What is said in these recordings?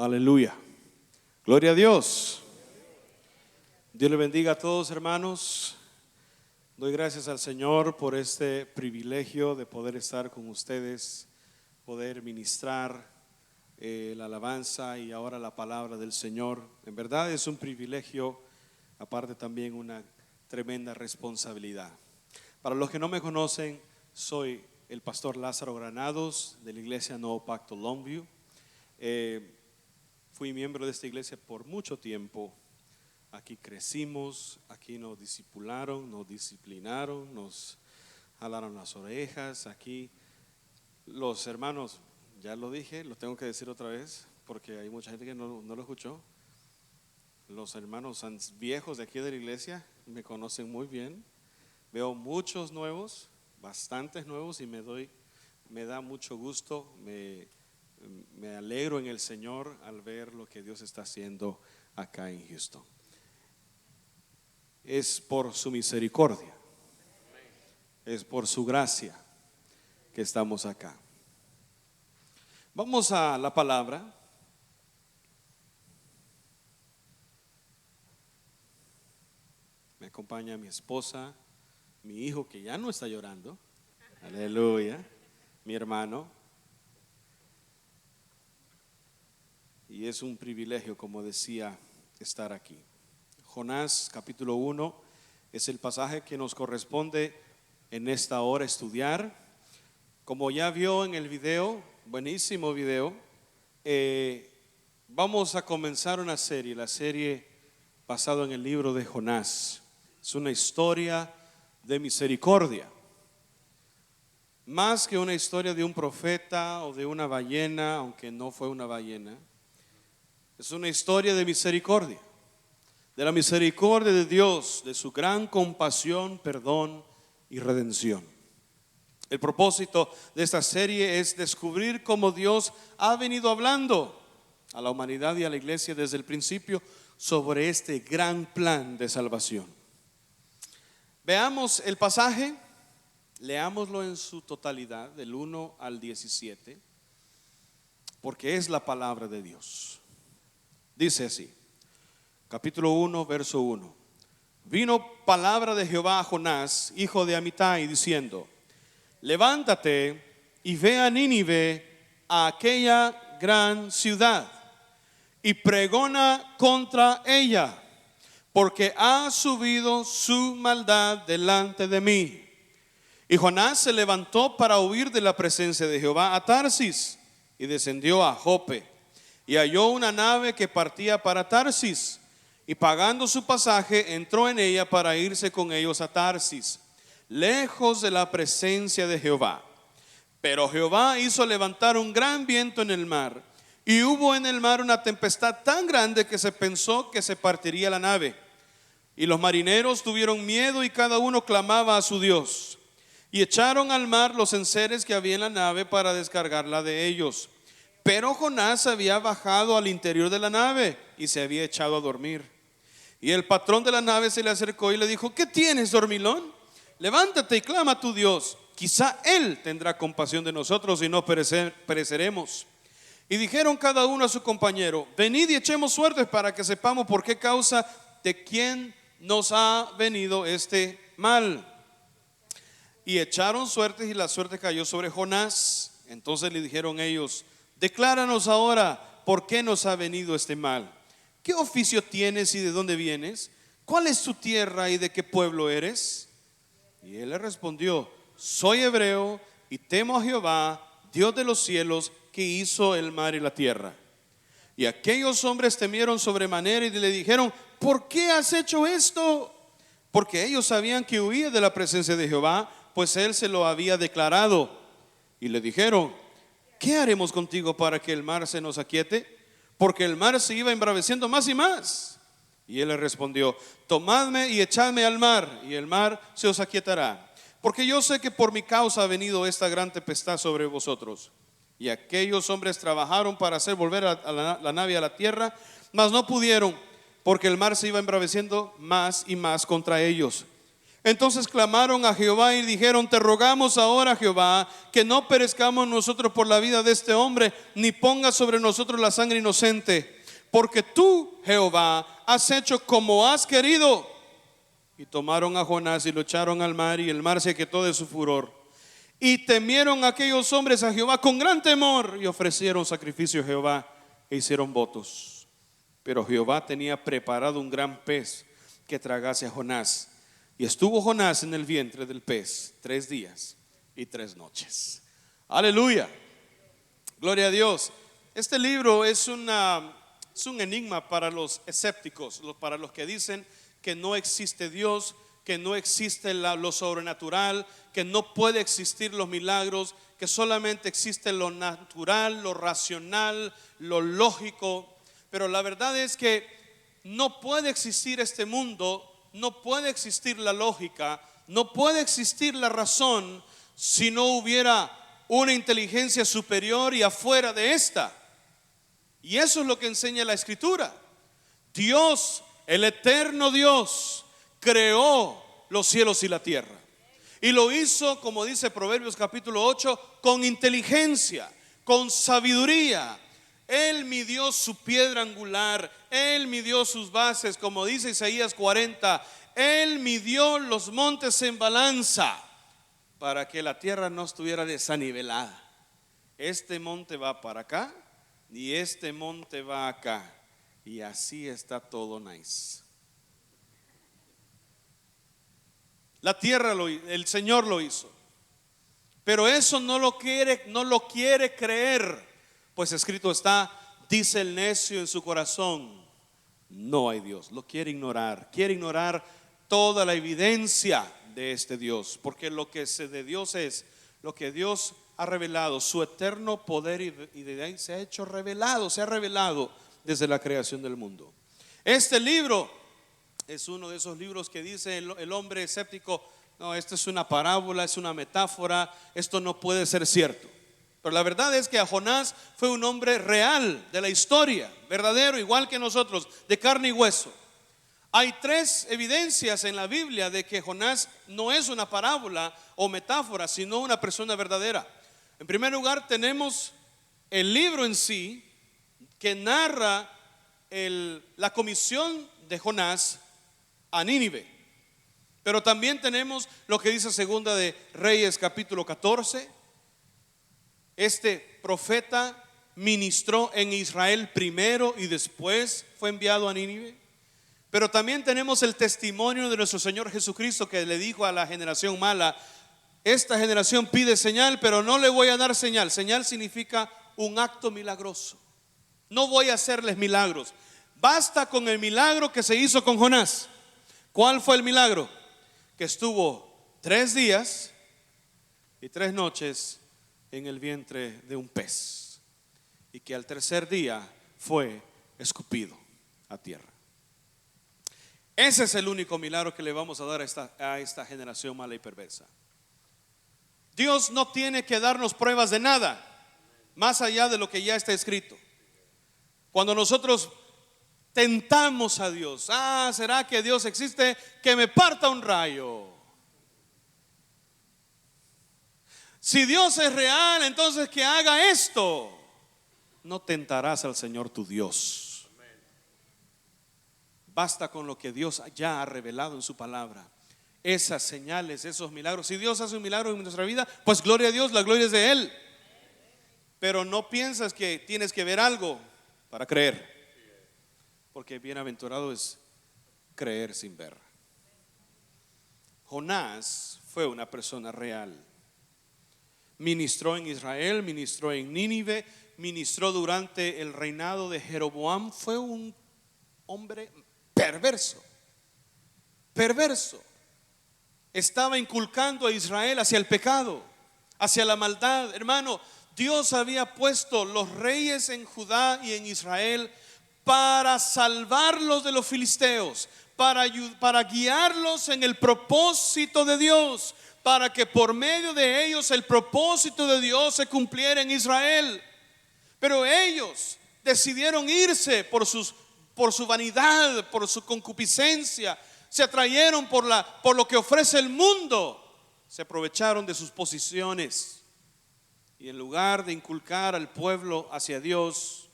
Aleluya. Gloria a Dios. Dios le bendiga a todos, hermanos. Doy gracias al Señor por este privilegio de poder estar con ustedes, poder ministrar la alabanza y ahora la palabra del Señor. En verdad es un privilegio, aparte también una tremenda responsabilidad. Para los que no me conocen, soy el pastor Lázaro Granados de la iglesia Nuevo Pacto Longview. Fui miembro de esta iglesia por mucho tiempo. Aquí crecimos, aquí nos discipularon, nos disciplinaron, nos jalaron las orejas. Aquí los hermanos, ya lo dije, lo tengo que decir otra vez porque hay mucha gente que no lo escuchó. Los hermanos viejos de aquí de la iglesia me conocen muy bien. Veo muchos nuevos, bastantes nuevos, y me da mucho gusto, me alegro en el Señor al ver lo que Dios está haciendo acá en Houston. Es por su misericordia, es por su gracia que estamos acá. Vamos a la palabra. Me acompaña mi esposa, mi hijo que ya no está llorando, aleluya, mi hermano. Y es un privilegio, como decía, estar aquí. Jonás capítulo 1 es el pasaje que nos corresponde en esta hora estudiar. Como ya vio en el video, buenísimo video, vamos a comenzar una serie, la serie basada en el libro de Jonás. Es una historia de misericordia. Más que una historia de un profeta o de una ballena, aunque no fue una ballena. Es una historia de misericordia, de la misericordia de Dios, de su gran compasión, perdón y redención. El propósito de esta serie es descubrir cómo Dios ha venido hablando a la humanidad y a la iglesia desde el principio sobre este gran plan de salvación. Veamos el pasaje, leámoslo en su totalidad, del 1 al 17, porque es la palabra de Dios. Dice así, capítulo 1, verso 1. Vino palabra de Jehová a Jonás, hijo de Amitai, diciendo: levántate y ve a Nínive, a aquella gran ciudad, y pregona contra ella, porque ha subido su maldad delante de mí. Y Jonás se levantó para huir de la presencia de Jehová a Tarsis, y descendió a Jope. Y halló una nave que partía para Tarsis, y pagando su pasaje entró en ella para irse con ellos a Tarsis, lejos de la presencia de Jehová. Pero Jehová hizo levantar un gran viento en el mar, y hubo en el mar una tempestad tan grande que se pensó que se partiría la nave. Y los marineros tuvieron miedo y cada uno clamaba a su Dios, y echaron al mar los enseres que había en la nave para descargarla de ellos. Pero Jonás había bajado al interior de la nave y se había echado a dormir. Y el patrón de la nave se le acercó y le dijo: ¿qué tienes, dormilón? Levántate y clama a tu Dios, quizá Él tendrá compasión de nosotros y no pereceremos. Y dijeron cada uno a su compañero: venid y echemos suertes para que sepamos por qué causa de quién nos ha venido este mal. Y echaron suertes y la suerte cayó sobre Jonás. Entonces le dijeron ellos: decláranos ahora por qué nos ha venido este mal. ¿Qué oficio tienes y de dónde vienes? ¿Cuál es tu tierra y de qué pueblo eres? Y él le respondió: soy hebreo y temo a Jehová, Dios de los cielos, que hizo el mar y la tierra. Y aquellos hombres temieron sobremanera y le dijeron: ¿por qué has hecho esto? Porque ellos sabían que huía de la presencia de Jehová, pues él se lo había declarado. Y le dijeron: ¿qué haremos contigo para que el mar se nos aquiete? Porque el mar se iba embraveciendo más y más. Y él le respondió: tomadme y echadme al mar, y el mar se os aquietará. Porque yo sé que por mi causa ha venido esta gran tempestad sobre vosotros. Y aquellos hombres trabajaron para hacer volver a la nave a la tierra, mas no pudieron, porque el mar se iba embraveciendo más y más contra ellos. Entonces clamaron a Jehová y dijeron: te rogamos ahora, Jehová, que no perezcamos nosotros por la vida de este hombre, ni pongas sobre nosotros la sangre inocente, porque tú, Jehová, has hecho como has querido. Y tomaron a Jonás y lo echaron al mar, y el mar se quietó de su furor. Y temieron aquellos hombres a Jehová con gran temor, y ofrecieron sacrificio a Jehová e hicieron votos. Pero Jehová tenía preparado un gran pez que tragase a Jonás. Y estuvo Jonás en el vientre del pez 3 días y 3 noches. Aleluya, gloria a Dios. Este libro es un enigma para los escépticos, para los que dicen que no existe Dios, que no existe lo sobrenatural, que no puede existir los milagros, que solamente existe lo natural, lo racional, lo lógico. Pero la verdad es que no puede existir este mundo, no puede existir la lógica, no puede existir la razón si no hubiera una inteligencia superior y afuera de esta. Y eso es lo que enseña la Escritura. Dios, el eterno Dios, creó los cielos y la tierra. Y lo hizo, como dice Proverbios capítulo 8, con inteligencia, con sabiduría. Él midió su piedra angular, Él midió sus bases, como dice Isaías 40. Él midió los montes en balanza para que la tierra no estuviera desanivelada. Este monte va para acá y este monte va acá, y así está todo nice. La tierra el Señor lo hizo, pero eso no lo quiere creer. Pues escrito está: dice el necio en su corazón, no hay Dios. Lo quiere ignorar toda la evidencia de este Dios, porque lo que de Dios es lo que Dios ha revelado, su eterno poder, y de ahí se ha revelado desde la creación del mundo. Este libro es uno de esos libros que dice el hombre escéptico: no, esto es una parábola, es una metáfora, esto no puede ser cierto. Pero la verdad es que a Jonás fue un hombre real de la historia, verdadero, igual que nosotros, de carne y hueso. Hay 3 evidencias en la Biblia de que Jonás no es una parábola o metáfora, sino una persona verdadera. En primer lugar, tenemos el libro en sí, que narra la comisión de Jonás a Nínive. Pero también tenemos lo que dice Segunda de Reyes capítulo 14. Este profeta ministró en Israel primero y después fue enviado a Nínive. Pero también tenemos el testimonio de nuestro Señor Jesucristo, que le dijo a la generación mala: esta generación pide señal, pero no le voy a dar señal. Señal significa un acto milagroso. No voy a hacerles milagros. Basta con el milagro que se hizo con Jonás. ¿Cuál fue el milagro? Que estuvo 3 días y 3 noches en el vientre de un pez, y que al tercer día fue escupido a tierra. Ese es el único milagro que le vamos a dar a esta generación mala y perversa. Dios no tiene que darnos pruebas de nada más allá de lo que ya está escrito. Cuando nosotros tentamos a Dios: ¿será que Dios existe? Que me parta un rayo. Si Dios es real, entonces que haga esto. No tentarás al Señor tu Dios. Basta con lo que Dios ya ha revelado en su palabra. Esas señales, esos milagros. Si Dios hace un milagro en nuestra vida, pues gloria a Dios, la gloria es de Él. Pero no piensas que tienes que ver algo para creer, porque bienaventurado es creer sin ver. Jonás fue una persona real. Ministró en Israel, ministró en Nínive, ministró durante el reinado de Jeroboam. Fue un hombre perverso. Estaba inculcando a Israel hacia el pecado, hacia la maldad. Hermano, Dios había puesto los reyes en Judá y en Israel para salvarlos de los filisteos, para guiarlos en el propósito de Dios, para que por medio de ellos el propósito de Dios se cumpliera en Israel. Pero ellos decidieron irse por su vanidad, por su concupiscencia. se atrayeron por lo que ofrece el mundo, se aprovecharon de sus posiciones y en lugar de inculcar al pueblo hacia Dios,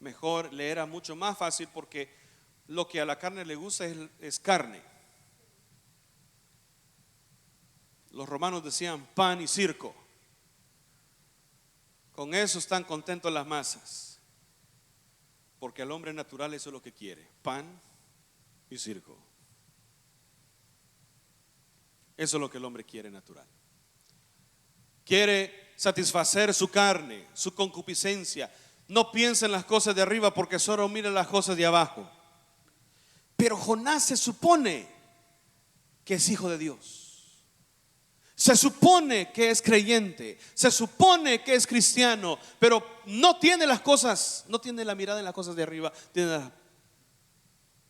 mejor le era mucho más fácil, porque lo que a la carne le gusta es carne. Los romanos decían pan y circo. Con eso están contentos las masas, porque al hombre natural eso es lo que quiere: pan y circo. Eso es lo que el hombre quiere natural. Quiere satisfacer su carne, su concupiscencia. No piensa en las cosas de arriba, porque solo mira las cosas de abajo. Pero Jonás se supone que es hijo de Dios. Se supone que es creyente, se supone que es cristiano, pero no tiene las cosas, no tiene la mirada en las cosas de arriba, tiene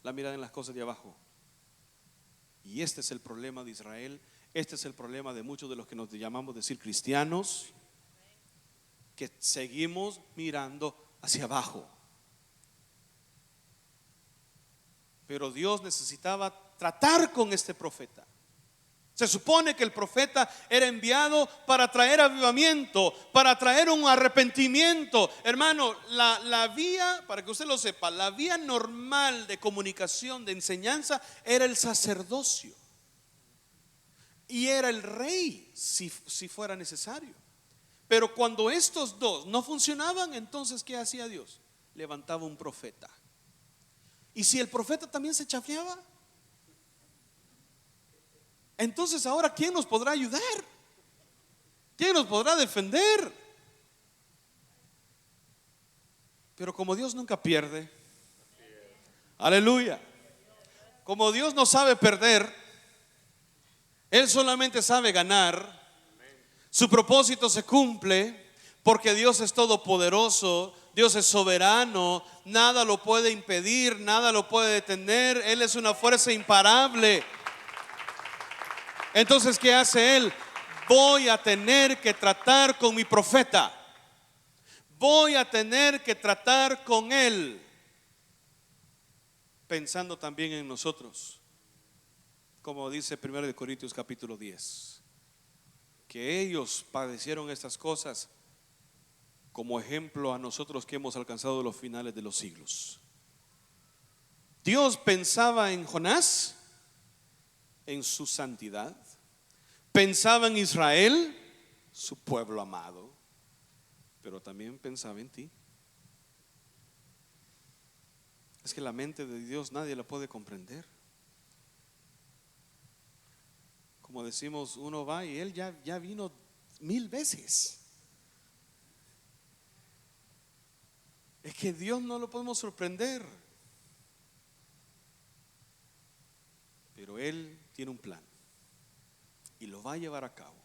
la mirada en las cosas de abajo. Y este es el problema de Israel, este es el problema de muchos de los que nos llamamos decir cristianos, que seguimos mirando hacia abajo. Pero Dios necesitaba tratar con este profeta. Se supone que el profeta era enviado para traer avivamiento, para traer un arrepentimiento. Hermano, la vía, para que usted lo sepa, la vía normal de comunicación, de enseñanza, era el sacerdocio. Y era el rey, si fuera necesario. Pero cuando estos dos no funcionaban, entonces ¿qué hacía Dios? Levantaba un profeta. Y si el profeta también se chafeaba, entonces ahora ¿quién nos podrá ayudar? ¿Quién nos podrá defender? Pero como Dios nunca pierde, aleluya, como Dios no sabe perder, Él solamente sabe ganar. Su propósito se cumple porque Dios es todopoderoso, Dios es soberano, nada lo puede impedir, nada lo puede detener. Él es una fuerza imparable. Entonces, ¿qué hace Él? Voy a tener que tratar con mi profeta. Voy a tener que tratar con él, pensando también en nosotros, como dice 1 Corintios capítulo 10, que ellos padecieron estas cosas como ejemplo a nosotros que hemos alcanzado los finales de los siglos. Dios pensaba en Jonás, en su santidad, pensaba en Israel, su pueblo amado, pero también pensaba en ti. Es que la mente de Dios nadie la puede comprender. Como decimos, uno va y Él ya vino 1000 veces. Es que Dios no lo podemos sorprender, pero Él tiene un plan y lo va a llevar a cabo.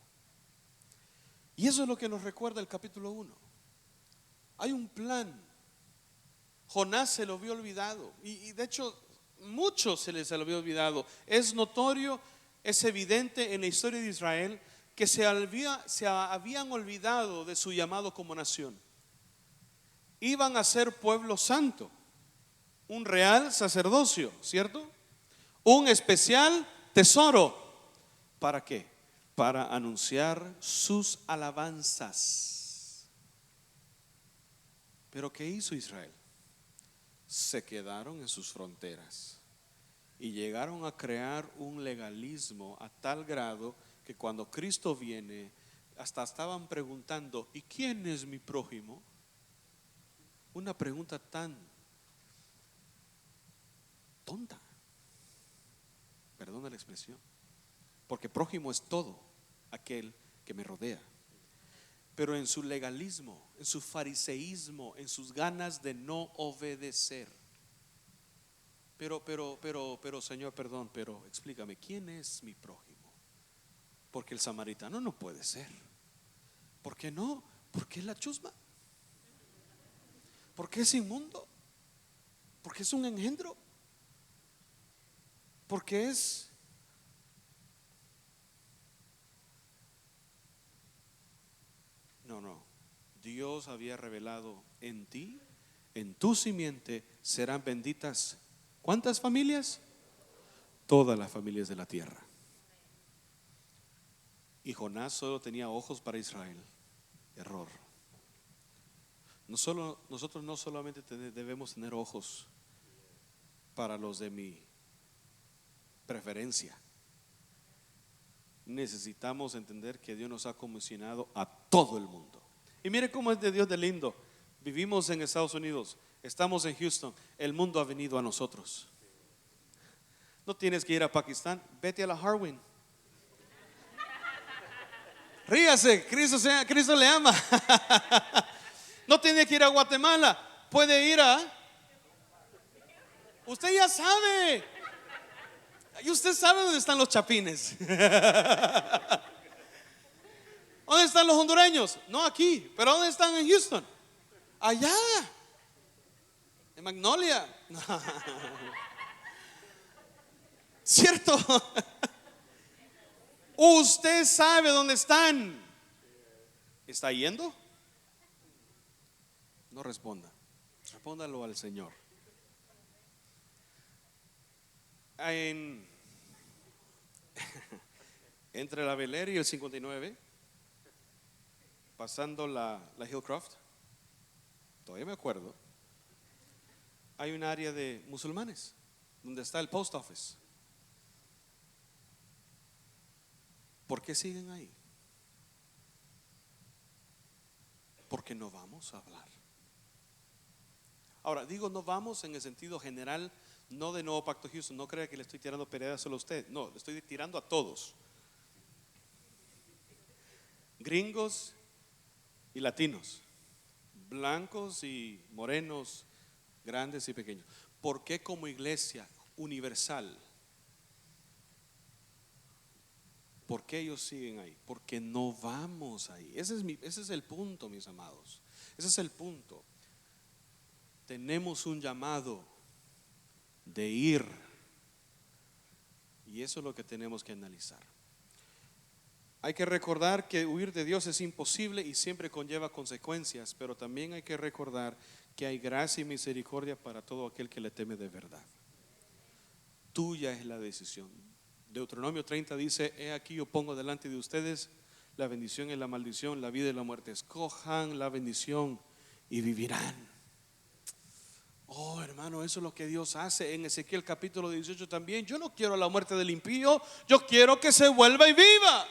Y eso es lo que nos recuerda el capítulo 1. Hay un plan. Jonás se lo había olvidado, y de hecho muchos se les había olvidado. Es notorio, es evidente en la historia de Israel que se habían olvidado de su llamado como nación. Iban a ser pueblo santo, un real sacerdocio, ¿cierto? Un especial tesoro. ¿Para qué? Para anunciar sus alabanzas. Pero ¿qué hizo Israel? Se quedaron en sus fronteras y llegaron a crear un legalismo a tal grado que cuando Cristo viene, hasta estaban preguntando: ¿y quién es mi prójimo? Una pregunta tan tonta, perdona la expresión, porque prójimo es todo aquel que me rodea. Pero en su legalismo, en su fariseísmo, en sus ganas de no obedecer. Pero Señor, perdón, pero explícame, ¿quién es mi prójimo? Porque el samaritano no puede ser. ¿Por qué no? Porque es la chusma. Porque es inmundo. Porque es un engendro. Porque es... No. Dios había revelado: en ti, en tu simiente serán benditas. ¿Cuántas familias? todas las familias de la tierra. Y Jonás solo tenía ojos para Israel. Error. Nosotros no solamente debemos tener ojos para los de mi preferencia. Necesitamos entender que Dios nos ha comisionado a todo el mundo. Y mire cómo es de Dios de lindo. Vivimos en Estados Unidos, estamos en Houston, el mundo ha venido a nosotros. No tienes que ir a Pakistán, vete a la Harwin. Ríase, Cristo le ama. No tiene que ir a Guatemala, puede ir a... Usted ya sabe. Y usted sabe dónde están los chapines. ¿Dónde están los hondureños? No aquí, pero ¿dónde están en Houston? Allá, en Magnolia. ¿Cierto? Usted sabe dónde están. ¿Está yendo? No responda. Respóndalo al Señor. Entre la Bel Air y el 59, pasando la Hillcroft, todavía me acuerdo, hay un área de musulmanes donde está el post office. ¿Por qué siguen ahí? Porque no vamos a hablar. Ahora, digo no vamos en el sentido general, no de Nuevo Pacto Houston. No crea que le estoy tirando pedradas solo a usted. No, le estoy tirando a todos, gringos y latinos, blancos y morenos, grandes y pequeños. ¿Por qué como iglesia universal? ¿Por qué ellos siguen ahí? Porque no vamos ahí. Ese es el punto, mis amados. Ese es el punto. Tenemos un llamado de ir, y eso es lo que tenemos que analizar. Hay que recordar que huir de Dios es imposible y siempre conlleva consecuencias, pero también hay que recordar que hay gracia y misericordia para todo aquel que le teme de verdad. Tuya es la decisión. Deuteronomio 30 dice: he aquí yo pongo delante de ustedes la bendición y la maldición, la vida y la muerte. Escojan la bendición y vivirán. Oh, hermano, eso es lo que Dios hace en Ezequiel capítulo 18 también. Yo no quiero la muerte del impío, yo quiero que se vuelva y viva.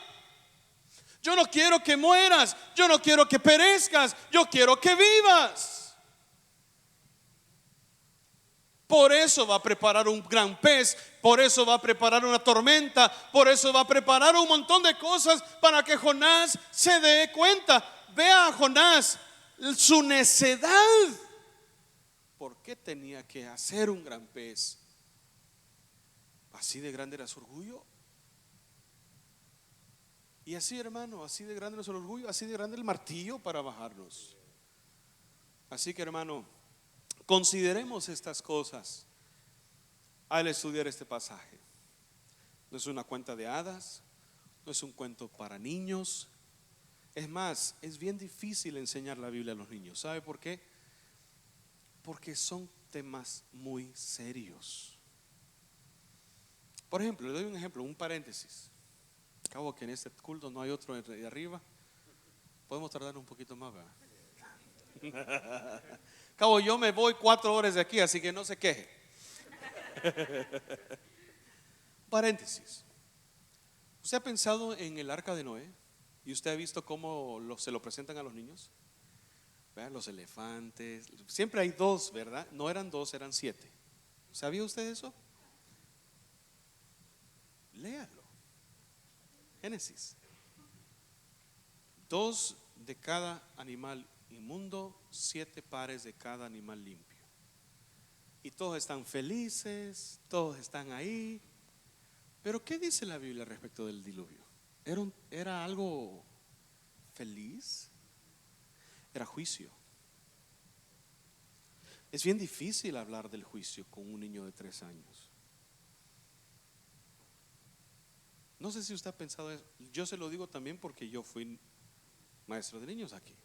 Yo no quiero que mueras, yo no quiero que perezcas, yo quiero que vivas. Por eso va a preparar un gran pez, por eso va a preparar una tormenta, por eso va a preparar un montón de cosas para que Jonás se dé cuenta. Vea a Jonás, su necedad. ¿Por qué tenía que hacer un gran pez? ¿Así de grande era su orgullo? Y así, hermano, así de grande es el orgullo, así de grande el martillo para bajarnos. Así que, hermano, consideremos estas cosas al estudiar este pasaje. No es una cuenta de hadas, no es un cuento para niños. Es más, es bien difícil enseñar la Biblia a los niños. ¿Sabe por qué? Porque son temas muy serios. Por ejemplo, le doy un ejemplo, un paréntesis. Acabo que en este culto no hay otro de arriba. Podemos tardar un poquito más, ¿verdad? Cabo, yo me voy 4 horas de aquí, así que no se queje. Paréntesis. ¿Usted ha pensado en el arca de Noé? ¿Y usted ha visto cómo se lo presentan a los niños? ¿Vean? Los elefantes. Siempre hay 2, ¿verdad? No eran 2, eran 7. ¿Sabía usted eso? Léalo. Génesis. 2 de cada animal inmundo, 7 pares de cada animal limpio. Y todos están felices, todos están ahí. Pero ¿qué dice la Biblia respecto del diluvio? ¿Era algo feliz? Era juicio. Es bien difícil hablar del juicio con un niño de 3 años. No sé si usted ha pensado eso. Yo se lo digo también porque yo fui maestro de niños aquí.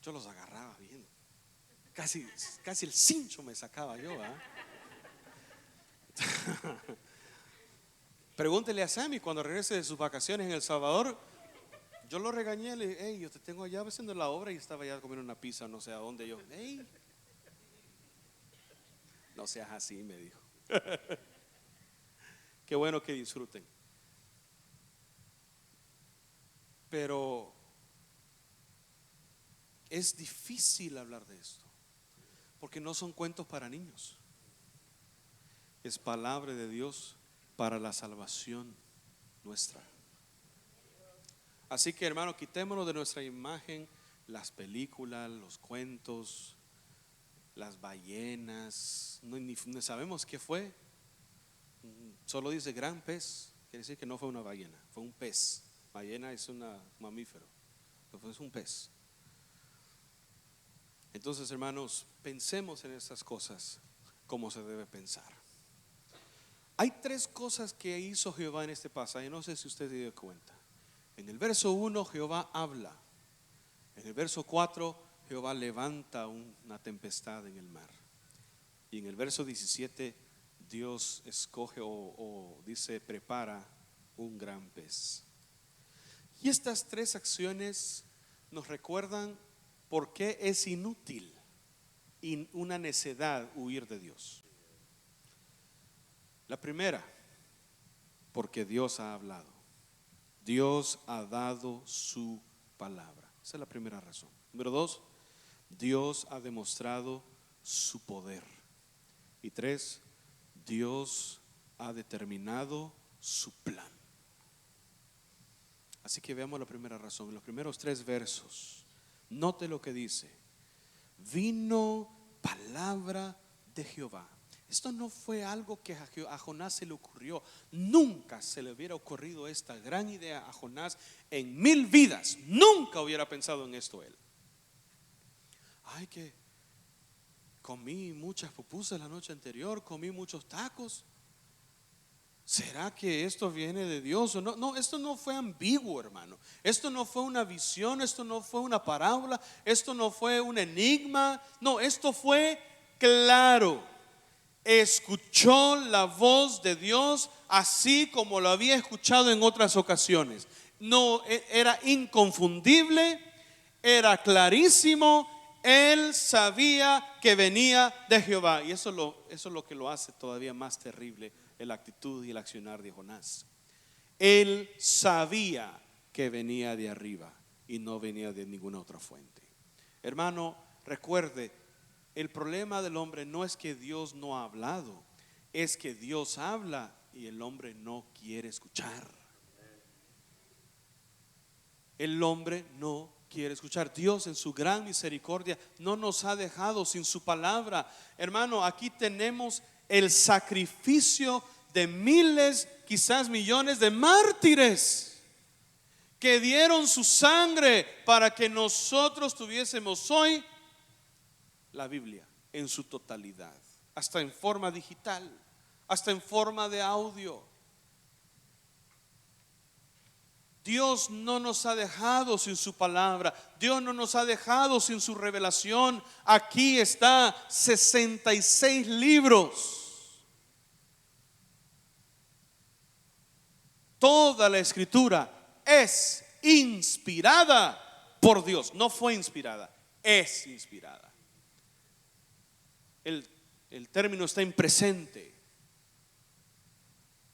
Yo los agarraba bien. Casi el cincho me sacaba yo, ¿eh? Pregúntele a Sammy cuando regrese de sus vacaciones en El Salvador. Yo lo regañé, le dije, hey, yo te tengo allá haciendo la obra y estaba allá comiendo una pizza, no sé a dónde. Yo, hey, no seas así, me dijo. Qué bueno que disfruten. Pero es difícil hablar de esto, porque no son cuentos para niños. Es palabra de Dios para la salvación nuestra. Así que, hermano, quitémonos de nuestra imagen las películas, los cuentos, las ballenas. Ni sabemos qué fue. Solo dice gran pez. Quiere decir que no fue una ballena, fue un pez. Ballena es un mamífero, pero es un pez. Entonces, hermanos, pensemos en estas cosas como se debe pensar. Hay tres cosas que hizo Jehová en este pasaje. No sé si usted se dio cuenta. En el verso 1 Jehová habla. En el verso 4 Jehová levanta una tempestad en el mar. Y en el verso 17 Dios escoge o dice prepara un gran pez. Y estas tres acciones nos recuerdan por qué es inútil y una necedad huir de Dios. La primera, porque Dios ha hablado. Dios ha dado su palabra. Esa es la primera razón. Número 2, Dios ha demostrado su poder. Y 3, Dios ha determinado su plan. Así que veamos la primera razón. En los primeros 3 versos, note lo que dice: vino palabra de Jehová. Esto no fue algo que a Jonás se le ocurrió. Nunca se le hubiera ocurrido esta gran idea a Jonás en 1000 vidas. Nunca hubiera pensado en esto él. Ay, que comí muchas pupusas la noche anterior, comí muchos tacos. ¿Será que esto viene de Dios o no? No, esto no fue ambiguo, hermano. Esto no fue una visión, esto no fue una parábola, esto no fue un enigma. No, esto fue claro. Escuchó la voz de Dios así como lo había escuchado en otras ocasiones. No, era inconfundible, era clarísimo. Él sabía que venía de Jehová. Y eso es lo que lo hace todavía más terrible, la actitud y el accionar de Jonás. Él sabía que venía de arriba y no venía de ninguna otra fuente. Hermano, recuerde, el problema del hombre no es que Dios no ha hablado, es que Dios habla y el hombre no quiere escuchar. El hombre no quiere escuchar. Dios en su gran misericordia no nos ha dejado sin su palabra. Hermano, aquí tenemos el sacrificio de miles, quizás millones de mártires que dieron su sangre para que nosotros tuviésemos hoy la Biblia en su totalidad, hasta en forma digital, hasta en forma de audio. Dios no nos ha dejado sin su palabra. Dios no nos ha dejado sin su revelación. Aquí está 66 libros. Toda la escritura es inspirada por Dios. No fue inspirada, es inspirada. El término está en presente.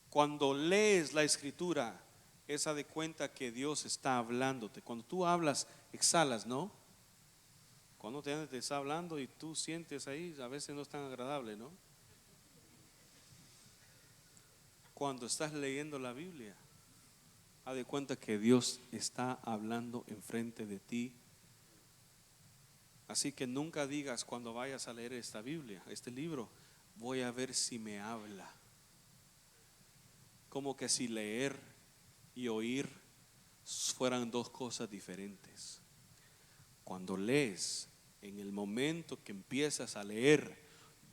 Cuando lees la escritura, esa de cuenta que Dios está hablándote. Cuando tú hablas, exhalas, ¿no? Cuando te está hablando y tú sientes ahí, a veces no es tan agradable, ¿no? Cuando estás leyendo la Biblia, haz de cuenta que Dios está hablando enfrente de ti. Así que nunca digas cuando vayas a leer esta Biblia, este libro, voy a ver si me habla. Como que si leer y oír fueran dos cosas diferentes. Cuando lees, en el momento que empiezas a leer,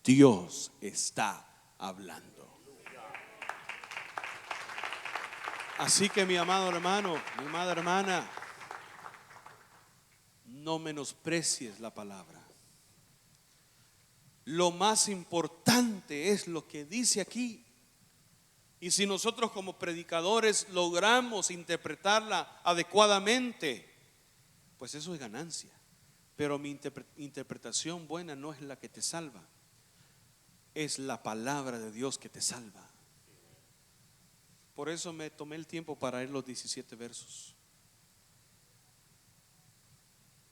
Dios está hablando. Así que mi amado hermano, mi amada hermana, no menosprecies la palabra. Lo más importante es lo que dice aquí. Y si nosotros como predicadores logramos interpretarla adecuadamente, pues eso es ganancia. Pero mi interpretación buena no es la que te salva, es la palabra de Dios que te salva. Por eso me tomé el tiempo para leer los 17 versos,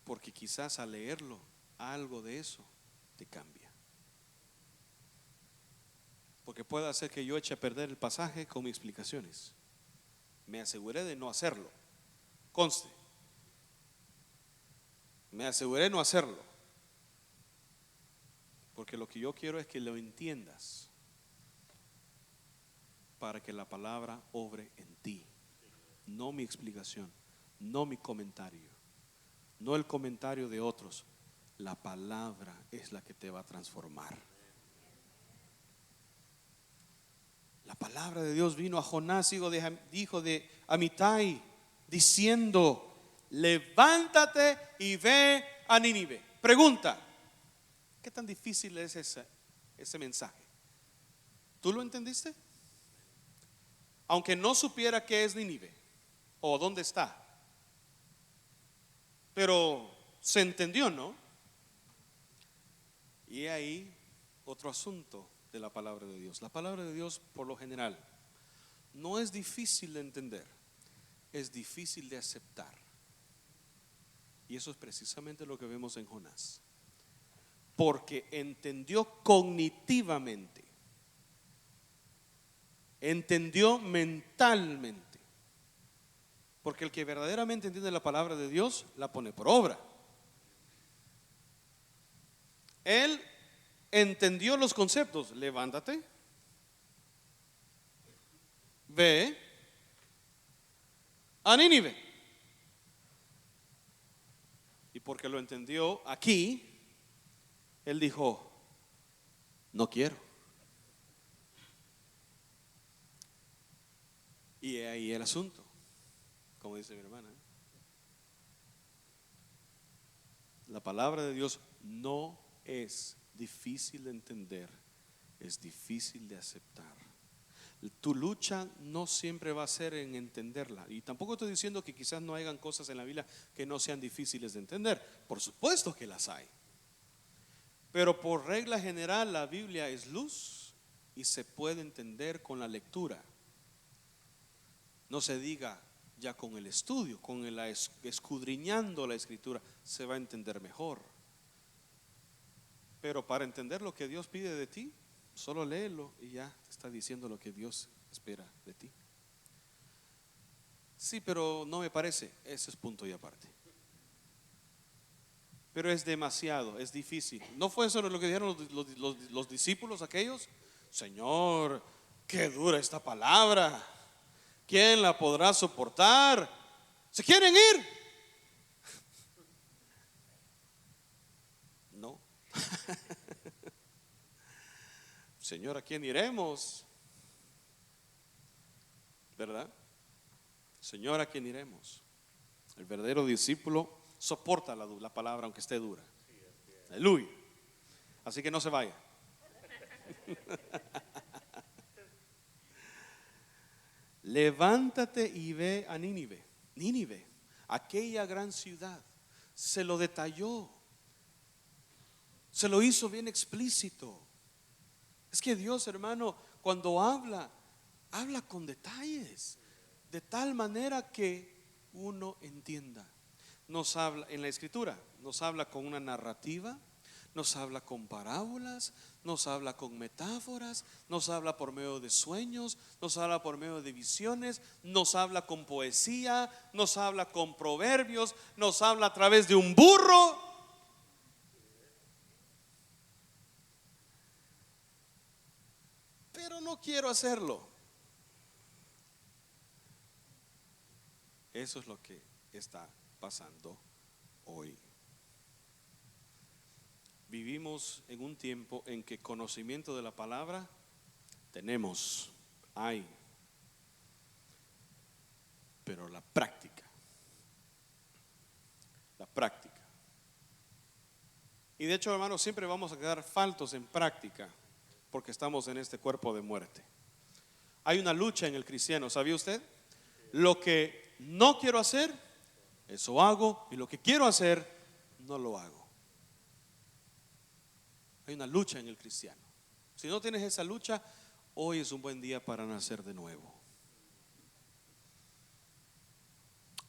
porque quizás al leerlo algo de eso te cambia. Porque puede hacer que yo eche a perder el pasaje con mis explicaciones. Me aseguré de no hacerlo. Conste, me aseguré de no hacerlo, porque lo que yo quiero es que lo entiendas, para que la palabra obre en ti. No mi explicación, no mi comentario, no el comentario de otros. La palabra es la que te va a transformar. La palabra de Dios vino a Jonás, hijo de Amitai, diciendo: levántate y ve a Nínive. Pregunta: ¿qué tan difícil es ese mensaje? ¿Tú lo entendiste? Aunque no supiera qué es Nínive o dónde está, pero se entendió, ¿no? Y ahí otro asunto de la palabra de Dios. La palabra de Dios, por lo general, no es difícil de entender, es difícil de aceptar. Y eso es precisamente lo que vemos en Jonás, porque entendió cognitivamente, entendió mentalmente. Porque el que verdaderamente entiende la palabra de Dios la pone por obra. Él entendió los conceptos: levántate, ve a Nínive. Y porque lo entendió aquí, él dijo: no quiero. Y ahí el asunto, como dice mi hermana. La palabra de Dios no es difícil de entender, es difícil de aceptar. Tu lucha no siempre va a ser en entenderla. Y tampoco estoy diciendo que quizás no hayan cosas en la Biblia que no sean difíciles de entender. Por supuesto que las hay. Pero por regla general la Biblia es luz y se puede entender con la lectura. No se diga ya con el estudio, con el escudriñando la escritura, se va a entender mejor. Pero para entender lo que Dios pide de ti, solo léelo y ya te está diciendo lo que Dios espera de ti. Sí, pero no me parece. Ese es punto y aparte. Pero es demasiado, es difícil. ¿No fue eso lo que dijeron los discípulos aquellos? Señor, qué dura esta palabra, ¿quién la podrá soportar? ¿Se quieren ir? No. Señor, ¿a quién iremos? ¿Verdad? Señor, ¿a quién iremos? El verdadero discípulo soporta la palabra aunque esté dura. Aleluya. Así que no se vaya. Levántate y ve a Nínive. Nínive, aquella gran ciudad, se lo detalló, se lo hizo bien explícito. Es que Dios, hermano, cuando habla con detalles, de tal manera que uno entienda. Nos habla en la escritura, nos habla con una narrativa, nos habla con parábolas, nos habla con metáforas, nos habla por medio de sueños, nos habla por medio de visiones, nos habla con poesía, nos habla con proverbios, nos habla a través de un burro. Pero no quiero hacerlo. Eso es lo que está pasando hoy. Vivimos en un tiempo en que conocimiento de la palabra hay, pero la práctica. Y de hecho, hermanos, siempre vamos a quedar faltos en práctica porque estamos en este cuerpo de muerte. Hay una lucha en el cristiano, ¿sabía usted? Lo que no quiero hacer, eso hago, y lo que quiero hacer, no lo hago. Hay una lucha en el cristiano. Si no tienes esa lucha, hoy es un buen día para nacer de nuevo.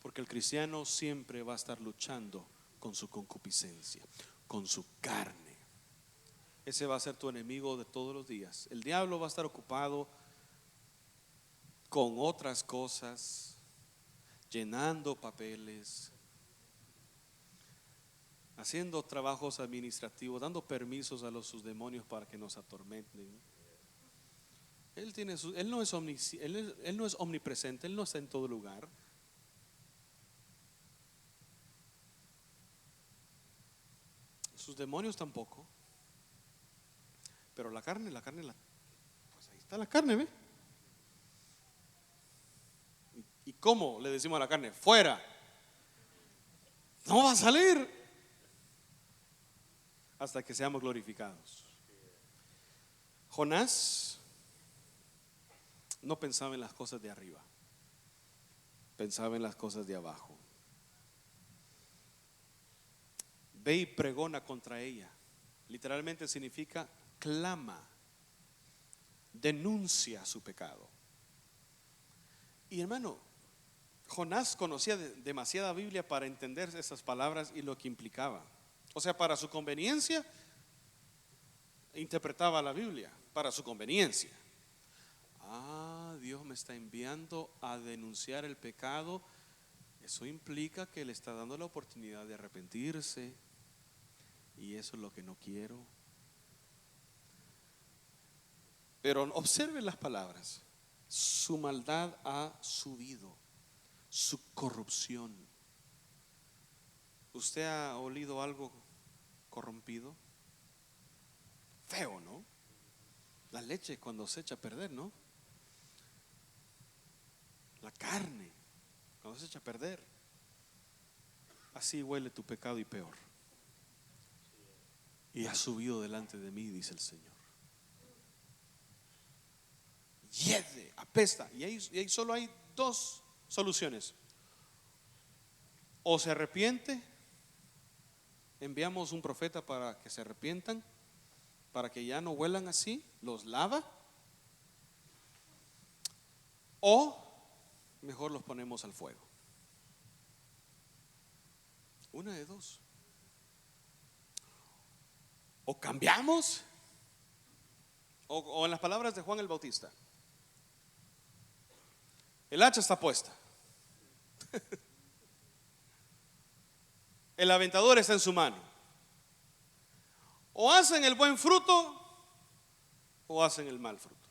Porque el cristiano siempre va a estar luchando con su concupiscencia, con su carne. Ese va a ser tu enemigo de todos los días. El diablo va a estar ocupado con otras cosas, llenando papeles, haciendo trabajos administrativos, dando permisos a sus demonios para que nos atormenten. Él no es omnipresente, Él no está en todo lugar. Sus demonios tampoco. Pero la carne, pues ahí está la carne, ¿ve? ¿Y cómo le decimos a la carne? Fuera. No va a salir hasta que seamos glorificados. Jonás no pensaba en las cosas de arriba, pensaba en las cosas de abajo. Ve y pregona contra ella. Literalmente significa clama, denuncia su pecado. Y hermano, Jonás conocía demasiada Biblia para entender esas palabras y lo que implicaba. O sea, para su conveniencia interpretaba la Biblia, para su conveniencia. Dios me está enviando a denunciar el pecado. Eso implica que le está dando la oportunidad de arrepentirse. Y eso es lo que no quiero. Pero observe las palabras. Su maldad ha subido, su corrupción. ¿Usted ha olido algo corrompido? Feo, ¿no? La leche cuando se echa a perder, ¿no? La carne cuando se echa a perder. Así huele tu pecado y peor. Y ha subido delante de mí, dice el Señor. Hiede, apesta. Y ahí solo hay dos soluciones. O se arrepiente, enviamos un profeta para que se arrepientan, para que ya no huelan así, los lava. O mejor los ponemos al fuego. Una de dos. O cambiamos, o en las palabras de Juan el Bautista, el hacha está puesta, el aventador está en su mano. O hacen el buen fruto o hacen el mal fruto.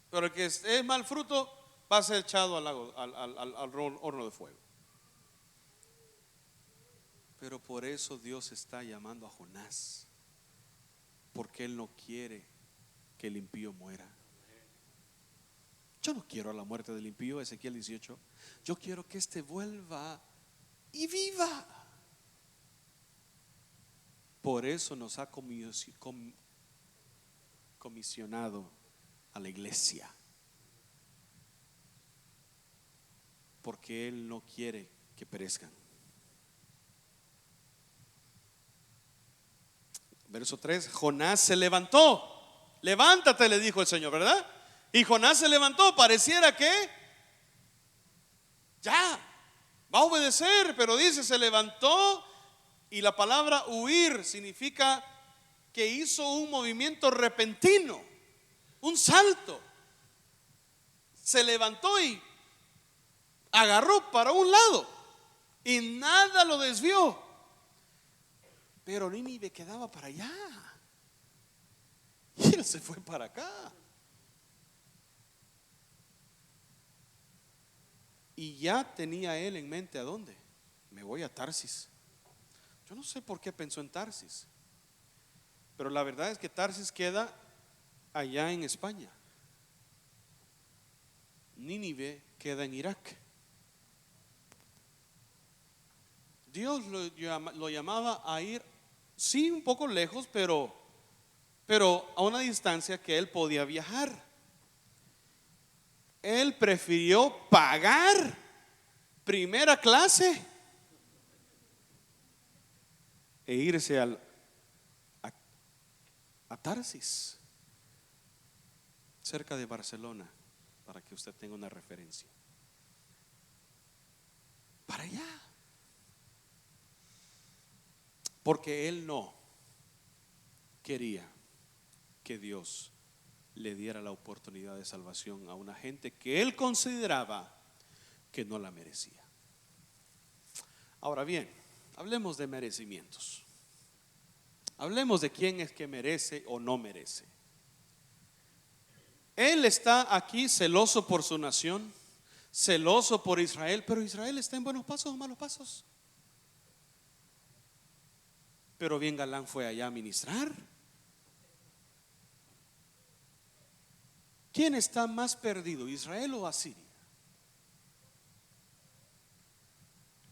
Pero el que es mal fruto va a ser echado al horno de fuego. Pero por eso Dios está llamando a Jonás, porque Él no quiere que el impío muera. Yo no quiero la muerte del impío, Ezequiel 18. Yo quiero que éste vuelva y viva. Por eso nos ha comisionado a la iglesia, porque Él no quiere que perezcan. Verso 3, Jonás se levantó. Levántate, le dijo el Señor, ¿verdad? Y Jonás se levantó, pareciera que ya va a obedecer, pero dice, se levantó. Y la palabra huir significa que hizo un movimiento repentino, un salto. Se levantó y agarró para un lado y nada lo desvió. Pero Nínive quedaba para allá y él se fue para acá. Y ya tenía él en mente, ¿a dónde? Me voy a Tarsis. Yo no sé por qué pensó en Tarsis, pero la verdad es que Tarsis queda allá en España. Nínive queda en Irak. Dios lo llamaba a ir Sí, un poco lejos, pero a una distancia que él podía viajar. Él prefirió pagar primera clase e irse a Tarsis, cerca de Barcelona, para que usted tenga una referencia. Para allá. Porque él no quería que Dios le diera la oportunidad de salvación a una gente que él consideraba que no la merecía. Ahora bien, hablemos de merecimientos. Hablemos de quién es que merece o no merece. Él está aquí celoso por su nación, celoso por Israel, pero Israel está en buenos pasos o malos pasos. Pero bien galán fue allá a ministrar. ¿Quién está más perdido, Israel o Asiria?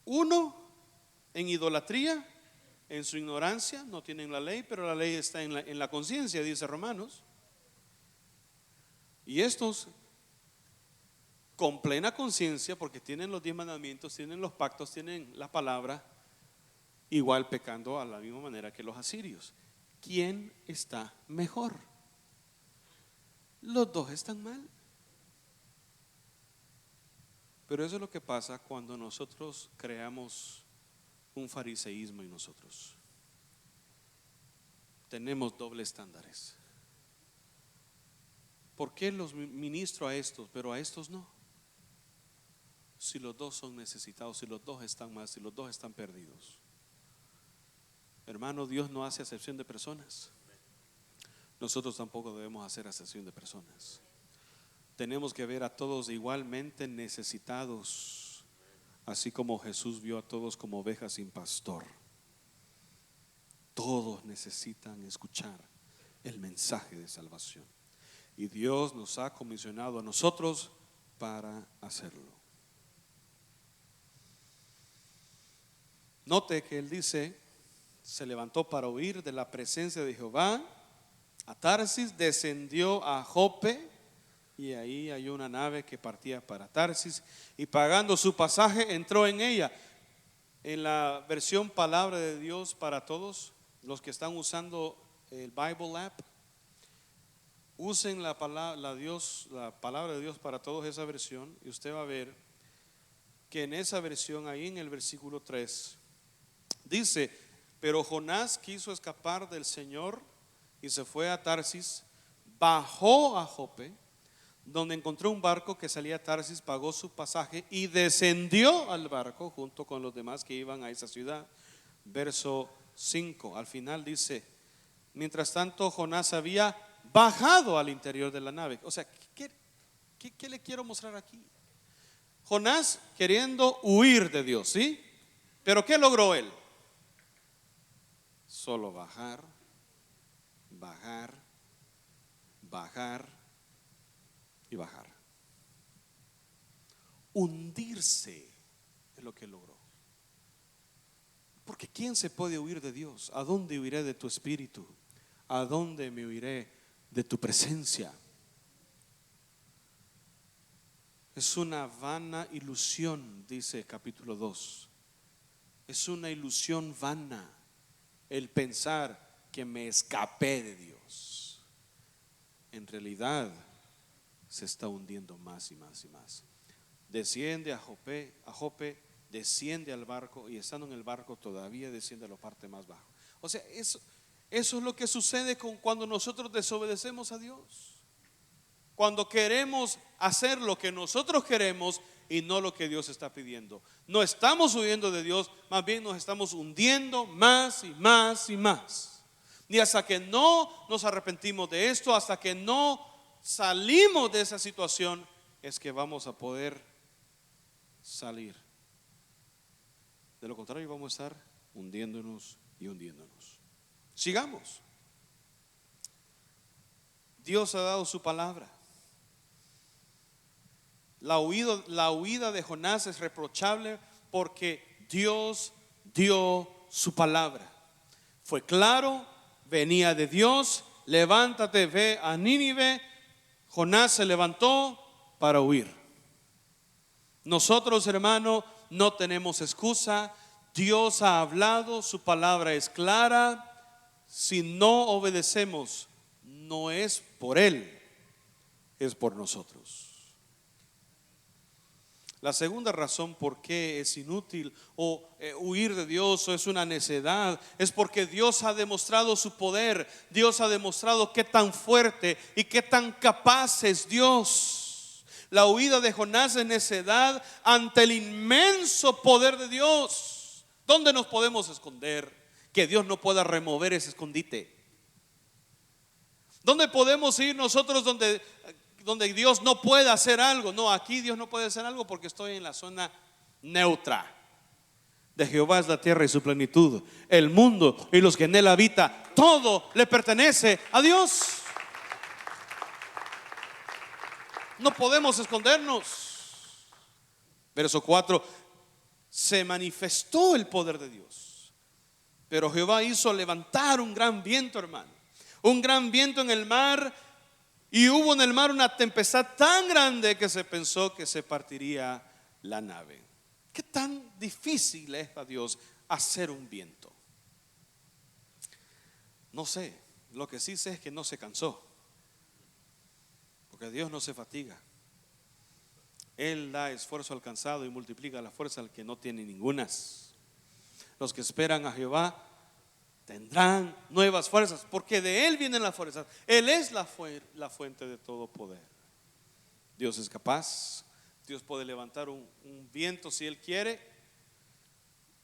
Uno en idolatría, en su ignorancia, no tienen la ley, pero la ley está en la conciencia, dice Romanos. Y estos con plena conciencia, porque tienen los 10 mandamientos, tienen los pactos, tienen la palabra, igual pecando a la misma manera que los asirios. ¿Quién está mejor? Los dos están mal. Pero eso es lo que pasa cuando nosotros creamos un fariseísmo en nosotros. Tenemos dobles estándares. ¿Por qué los ministro a estos, pero a estos no? Si los dos son necesitados, si los dos están mal, si los dos están perdidos. Hermano, Dios no hace acepción de personas. Nosotros tampoco debemos hacer acepción de personas. Tenemos que ver a todos igualmente necesitados, así como Jesús vio a todos como ovejas sin pastor. Todos necesitan escuchar el mensaje de salvación. Y Dios nos ha comisionado a nosotros para hacerlo. Note que él dice, se levantó para huir de la presencia de Jehová a Tarsis, descendió a Jope, y ahí hay una nave que partía para Tarsis, y pagando su pasaje entró en ella. En la versión Palabra de Dios para Todos, los que están usando el Bible app, usen la palabra de Dios para Todos, esa versión, y usted va a ver que en esa versión, ahí en el versículo 3, dice: pero Jonás quiso escapar del Señor y se fue a Tarsis, bajó a Jope, donde encontró un barco que salía a Tarsis, pagó su pasaje y descendió al barco junto con los demás que iban a esa ciudad. Verso 5, al final dice: mientras tanto Jonás había bajado al interior de la nave. O sea, ¿qué le quiero mostrar aquí? Jonás queriendo huir de Dios, ¿sí? Pero ¿qué logró él? Solo bajar, bajar, bajar y bajar. Hundirse es lo que logró. Porque ¿quién se puede huir de Dios? ¿A dónde huiré de tu espíritu? ¿A dónde me huiré de tu presencia? Es una vana ilusión, dice capítulo 2. Es una ilusión vana el pensar que me escapé de Dios. En realidad se está hundiendo más y más y más. Desciende a Jope, desciende al barco, y estando en el barco todavía desciende a la parte más baja. O sea, eso es lo que sucede cuando nosotros desobedecemos a Dios. Cuando queremos hacer lo que nosotros queremos y no lo que Dios está pidiendo. No estamos huyendo de Dios, más bien nos estamos hundiendo más y más y más. Y hasta que no nos arrepentimos de esto, hasta que no salimos de esa situación, es que vamos a poder salir. De lo contrario, vamos a estar hundiéndonos y hundiéndonos. Sigamos. Dios ha dado su palabra. La huida de Jonás es reprochable porque Dios dio su palabra. Fue claro, venía de Dios. Levántate, ve a Nínive. Jonás se levantó para huir. Nosotros, hermano, no tenemos excusa. Dios ha hablado, su palabra es clara. Si no obedecemos, no es por Él, es por nosotros. La segunda razón por qué es inútil huir de Dios o es una necedad es porque Dios ha demostrado su poder. Dios ha demostrado qué tan fuerte y qué tan capaz es Dios. La huida de Jonás es necedad ante el inmenso poder de Dios. ¿Dónde nos podemos esconder? Que Dios no pueda remover ese escondite. ¿Dónde podemos ir nosotros donde Dios no pueda hacer algo? No, aquí Dios no puede hacer algo porque estoy en la zona neutra. De Jehová es la tierra y su plenitud, el mundo y los que en él habitan. Todo le pertenece a Dios. No podemos escondernos. Verso 4: se manifestó el poder de Dios, pero Jehová hizo levantar un gran viento, hermano, un gran viento en el mar, y hubo en el mar una tempestad tan grande que se pensó que se partiría la nave. ¿Qué tan difícil es a Dios hacer un viento? No sé, lo que sí sé es que no se cansó, porque Dios no se fatiga. Él da esfuerzo al cansado y multiplica la fuerza al que no tiene ningunas. Los que esperan a Jehová tendrán nuevas fuerzas, porque de Él vienen las fuerzas. Él es la fuente de todo poder. Dios es capaz. Dios puede levantar un viento si Él quiere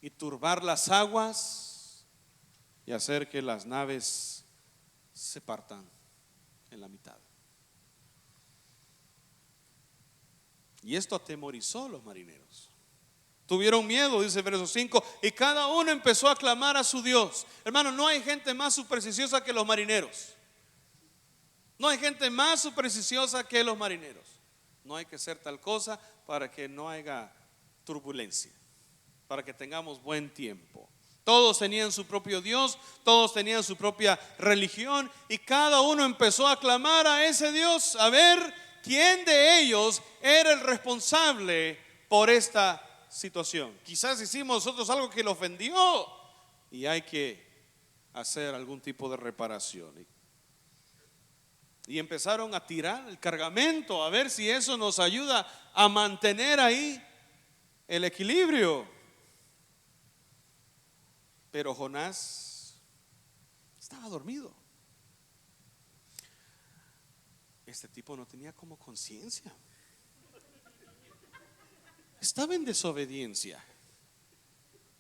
y turbar las aguas y hacer que las naves se partan en la mitad. Y esto atemorizó a los marineros. Tuvieron miedo, dice el verso 5, y cada uno empezó a clamar a su Dios. Hermano, no hay gente más supersticiosa que los marineros. No hay gente más supersticiosa que los marineros. No hay que hacer tal cosa para que no haya turbulencia, para que tengamos buen tiempo. Todos tenían su propio Dios, todos tenían su propia religión, y cada uno empezó a clamar a ese Dios, a ver quién de ellos era el responsable por esta situación. Quizás hicimos nosotros algo que lo ofendió y hay que hacer algún tipo de reparación. Y empezaron a tirar el cargamento a ver si eso nos ayuda a mantener ahí el equilibrio. Pero Jonás estaba dormido. Este tipo no tenía como conciencia. Estaba en desobediencia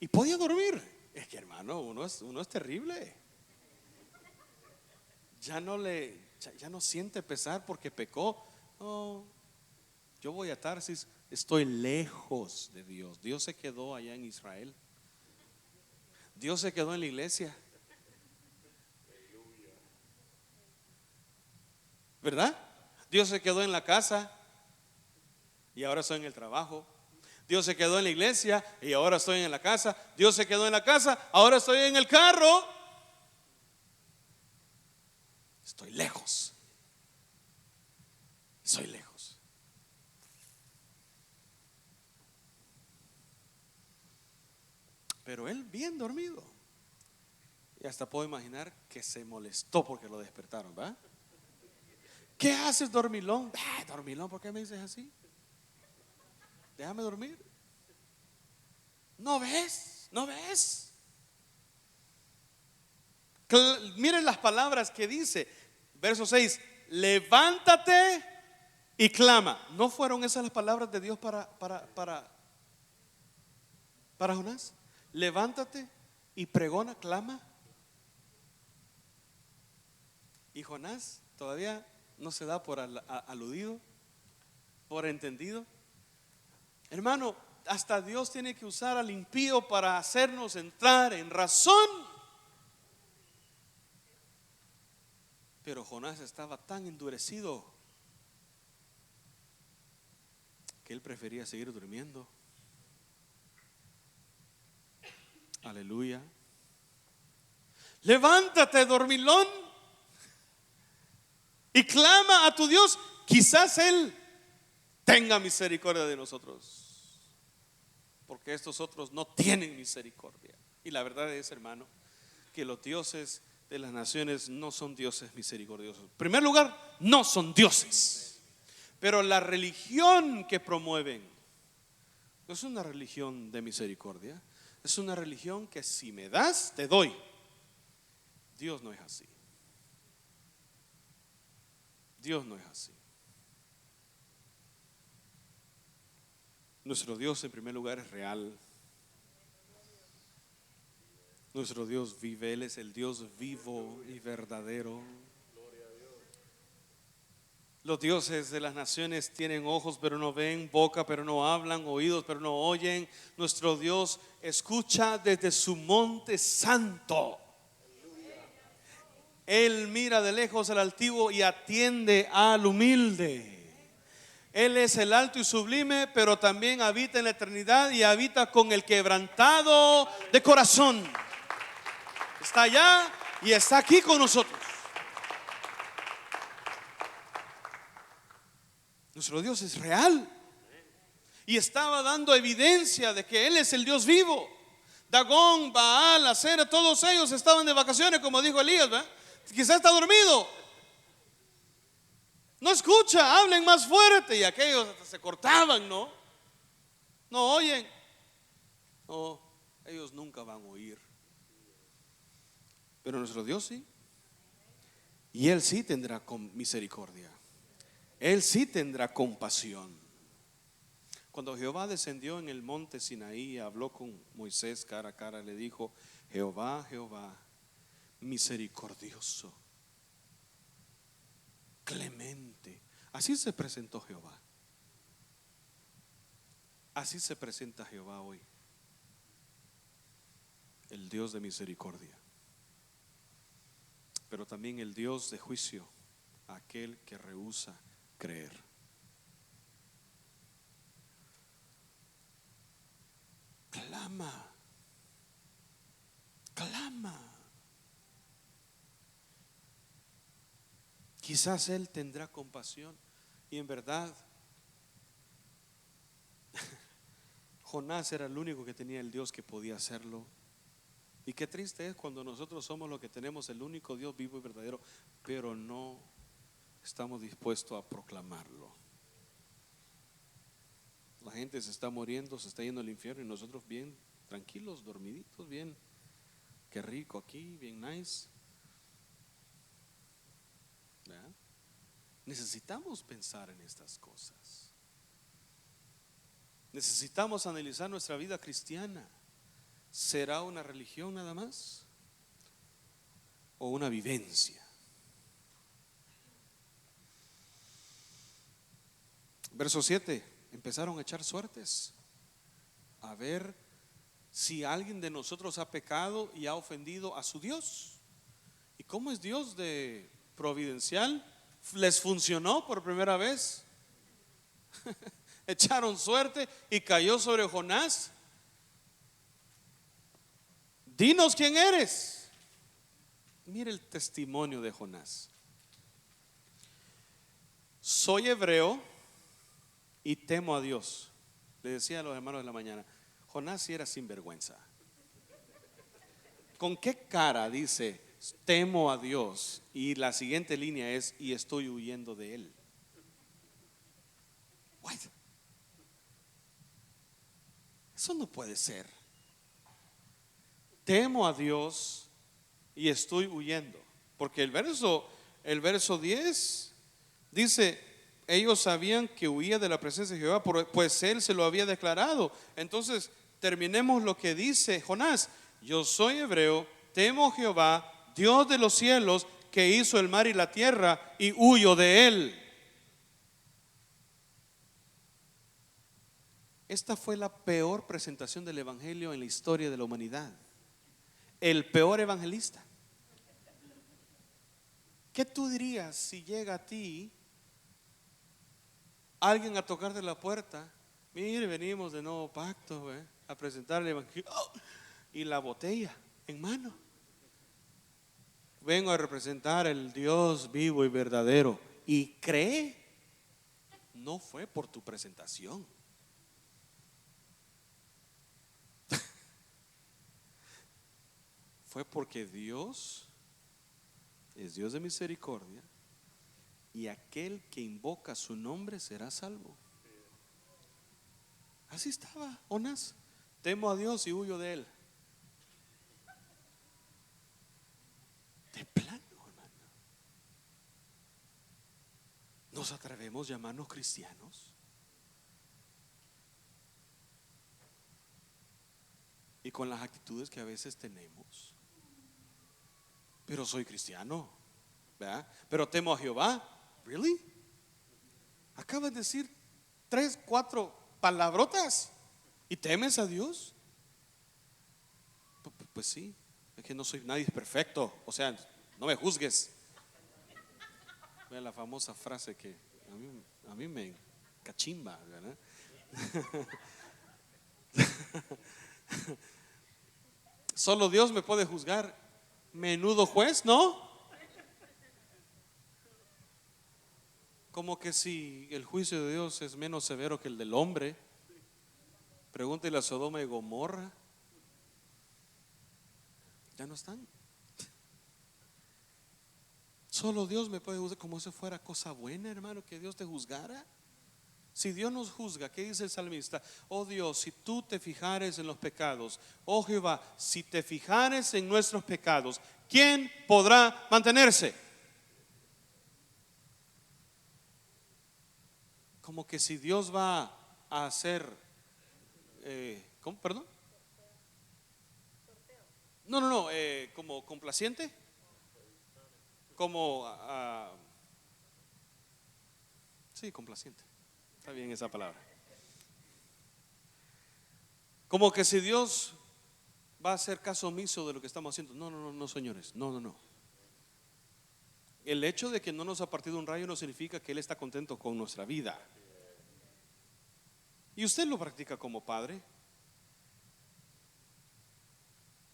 y podía dormir. Es que, hermano, uno es terrible. Ya no siente pesar porque pecó. No, yo voy a Tarsis, estoy lejos de Dios. Dios se quedó allá en Israel. Dios se quedó en la iglesia, ¿verdad? Dios se quedó en la casa y ahora estoy en el trabajo. Dios se quedó en la iglesia y ahora estoy en la casa. Dios se quedó en la casa, ahora estoy en el carro. Estoy lejos. Soy lejos. Pero él bien dormido. Y hasta puedo imaginar que se molestó porque lo despertaron, ¿va? ¿Qué haces, dormilón? Dormilón, ¿por qué me dices así? Déjame dormir. ¿No ves? ¿No ves? Miren las palabras que dice. Verso 6: levántate y clama. ¿No fueron esas las palabras de Dios para Jonás? Levántate y pregona, clama. Y Jonás todavía no se da por aludido, por entendido. Hermano, hasta Dios tiene que usar al impío para hacernos entrar en razón. Pero Jonás estaba tan endurecido que él prefería seguir durmiendo. Aleluya. Levántate, dormilón, y clama a tu Dios. Quizás Él tenga misericordia de nosotros, porque estos otros no tienen misericordia. Y la verdad es, hermano, que los dioses de las naciones no son dioses misericordiosos. En primer lugar, no son dioses. Pero la religión que promueven no es una religión de misericordia. Es una religión que si me das, te doy. Dios no es así. Dios no es así. Nuestro Dios en primer lugar es real. Nuestro Dios vive, Él es el Dios vivo y verdadero. Los dioses de las naciones tienen ojos pero no ven, boca pero no hablan, oídos pero no oyen. Nuestro Dios escucha desde su monte santo. Él mira de lejos al altivo y atiende al humilde. Él es el alto y sublime, pero también habita en la eternidad y habita con el quebrantado de corazón. Está allá y está aquí con nosotros. Nuestro Dios es real y estaba dando evidencia de que Él es el Dios vivo. Dagón, Baal, Acera, todos ellos estaban de vacaciones, como dijo Elías, ¿verdad? Quizás está dormido. No escucha, hablen más fuerte. Y aquellos hasta se cortaban, ¿no? No oyen. No, ellos nunca van a oír. Pero nuestro Dios sí. Y Él sí tendrá misericordia. Él sí tendrá compasión. Cuando Jehová descendió en el monte Sinaí, habló con Moisés cara a cara, le dijo: Jehová, Jehová, misericordioso, clemente. Así se presentó Jehová. Así se presenta Jehová hoy, el Dios de misericordia, pero también el Dios de juicio a aquel que rehúsa creer. Clama, clama. Quizás Él tendrá compasión. Y en verdad Jonás era el único que tenía el Dios que podía hacerlo. Y qué triste es cuando nosotros somos los que tenemos el único Dios vivo y verdadero, pero no estamos dispuestos a proclamarlo. La gente se está muriendo, se está yendo al infierno y nosotros bien tranquilos, dormiditos, bien, qué rico aquí, bien nice. ¿Verdad? Necesitamos pensar en estas cosas. Necesitamos analizar nuestra vida cristiana. ¿Será una religión nada más o una vivencia? Verso 7. Empezaron a echar suertes, a ver si alguien de nosotros ha pecado y ha ofendido a su Dios. ¿Y cómo es Dios de providencial? ¿Les funcionó por primera vez? Echaron suerte y cayó sobre Jonás. Dinos quién eres. Mire el testimonio de Jonás. Soy hebreo y temo a Dios. Le decía a los hermanos de la mañana, Jonás sí era sinvergüenza. ¿Con qué cara dice temo a Dios? Y la siguiente línea es y estoy huyendo de él. What? Eso no puede ser. Temo a Dios y estoy huyendo. Porque el verso 10 dice: ellos sabían que huía de la presencia de Jehová, pues Él se lo había declarado. Entonces terminemos lo que dice Jonás: yo soy hebreo, temo a Jehová, Dios de los cielos, que hizo el mar y la tierra, y huyo de Él. Esta fue la peor presentación del evangelio en la historia de la humanidad. El peor evangelista. ¿Qué tú dirías si llega a ti alguien a tocarte la puerta? Mire, venimos de nuevo pacto, a presentar el evangelio, y la botella en mano. vengo a representar el Dios vivo y verdadero. Y cree, no fue por tu presentación. Fue porque Dios es Dios de misericordia y aquel que invoca su nombre será salvo. Así estaba Jonás. Temo a Dios y huyo de él. De plano, hermano. ¿Nos atrevemos a llamarnos cristianos? Y con las actitudes que a veces tenemos. Pero soy cristiano, ¿verdad? Pero temo a Jehová. ¿Really? Acabas de decir 3, 4 palabrotas y temes a Dios. Pues sí, es que no soy nadie perfecto. O sea, no me juzgues. Vea la famosa frase que a mí me cachimba, ¿verdad? Solo Dios me puede juzgar. Menudo juez, ¿no? Como que si el juicio de Dios es menos severo que el del hombre. Pregúntele a Sodoma y Gomorra. Ya no están. Solo Dios me puede juzgar. Como si fuera cosa buena, hermano, que Dios te juzgara. Si Dios nos juzga, ¿qué dice el salmista? Oh Dios, si tú te fijares en los pecados, oh Jehová, si te fijares en nuestros pecados, ¿quién podrá mantenerse? Como que si Dios va a hacer, ¿cómo? Perdón. No, como complaciente, como, sí, complaciente. Está bien esa palabra. Como que si Dios va a hacer caso omiso de lo que estamos haciendo. No, señores. No. El hecho de que no nos ha partido un rayo no significa que Él está contento con nuestra vida. Y usted lo practica como padre.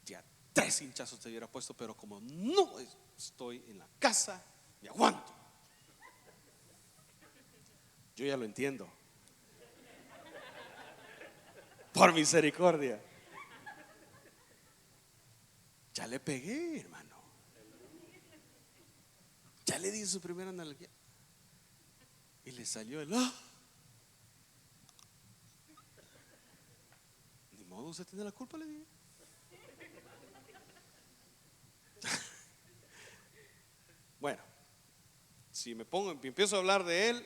Ya 3 hinchazos te hubiera puesto, pero como no estoy en la casa, me aguanto. Yo ya lo entiendo. Por misericordia. Ya le pegué, hermano. Ya le di su primera analogía. Y le salió el Ni modo, usted tiene la culpa, le dije. Bueno, si empiezo a hablar de él,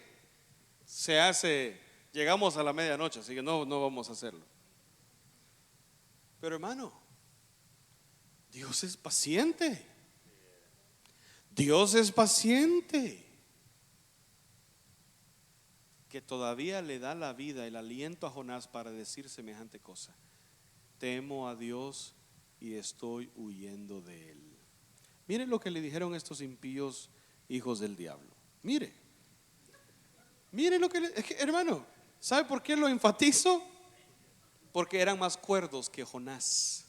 llegamos a la medianoche, así que no vamos a hacerlo. Pero hermano, Dios es paciente. Dios es paciente. Que todavía le da la vida, el aliento a Jonás para decir semejante cosa. Temo a Dios y estoy huyendo de él. Mire lo que le dijeron estos impíos hijos del diablo. Mire lo que es que, hermano, ¿sabe por qué lo enfatizo? Porque eran más cuerdos que Jonás.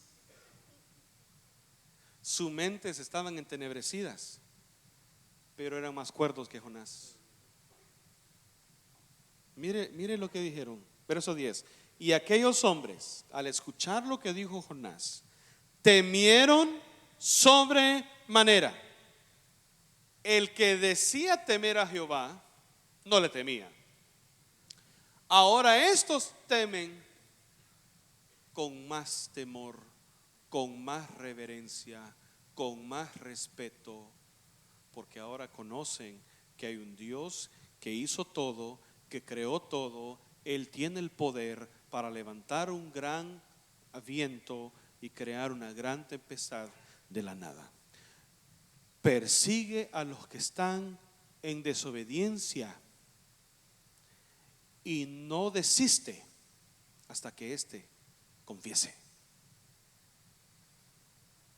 Sus mentes estaban entenebrecidas, pero eran más cuerdos que Jonás. Mire lo que dijeron, verso 10. Y aquellos hombres, al escuchar lo que dijo Jonás, temieron sobremanera. El que decía temer a Jehová no le temía. Ahora estos temen con más temor, con más reverencia, con más respeto, porque ahora conocen que hay un Dios que hizo todo, que creó todo. Él tiene el poder para levantar un gran viento y crear una gran tempestad de la nada. Persigue a los que están en desobediencia y no desiste hasta que éste confiese.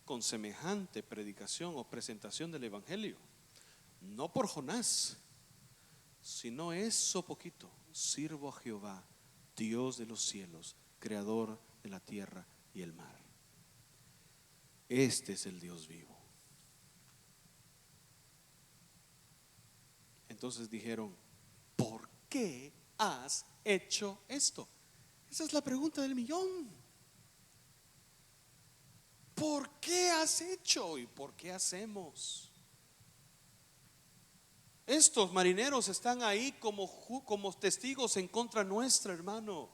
Con semejante predicación o presentación del evangelio, no por Jonás, sino eso poquito, sirvo a Jehová, Dios de los cielos, creador de la tierra y el mar. Este es el Dios vivo. entonces dijeron: ¿por qué has hecho esto? Esa es la pregunta del millón. ¿Por qué has hecho y por qué hacemos? Estos marineros están ahí como testigos en contra nuestra, hermano.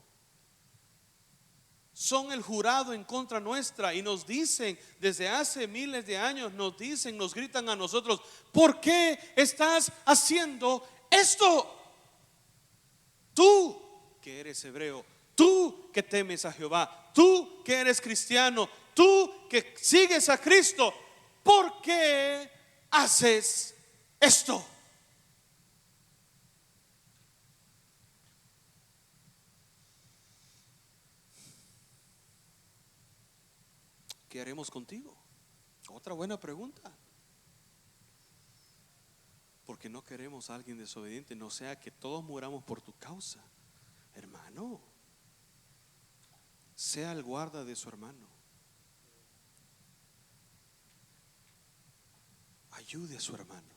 Son el jurado en contra nuestra y nos dicen, desde hace miles de años, nos dicen, nos gritan a nosotros: ¿por qué estás haciendo esto? Tú que eres hebreo, tú que temes a Jehová, tú que eres cristiano, tú que sigues a Cristo, ¿por qué haces esto? ¿Qué haremos contigo? Otra buena pregunta. Porque no queremos a alguien desobediente, no sea que todos muramos por tu causa. Hermano, sea el guarda de su hermano. Ayude a su hermano.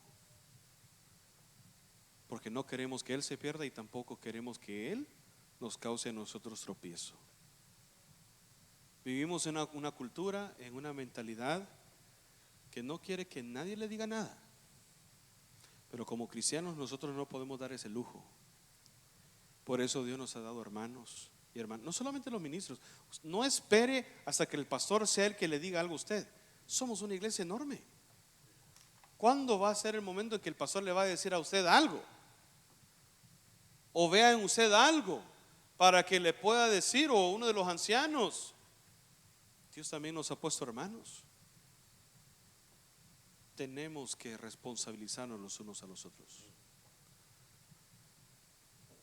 Porque no queremos que él se pierda y tampoco queremos que él nos cause a nosotros tropiezo. Vivimos en una cultura, en una mentalidad que no quiere que nadie le diga nada. Pero como cristianos nosotros no podemos dar ese lujo. Por eso Dios nos ha dado hermanos y hermanas. No solamente los ministros. No espere hasta que el pastor sea el que le diga algo a usted. Somos una iglesia enorme. ¿Cuándo va a ser el momento en que el pastor le va a decir a usted algo? O vea en usted algo para que le pueda decir, o uno de los ancianos. Dios también nos ha puesto hermanos. Tenemos que responsabilizarnos los unos a los otros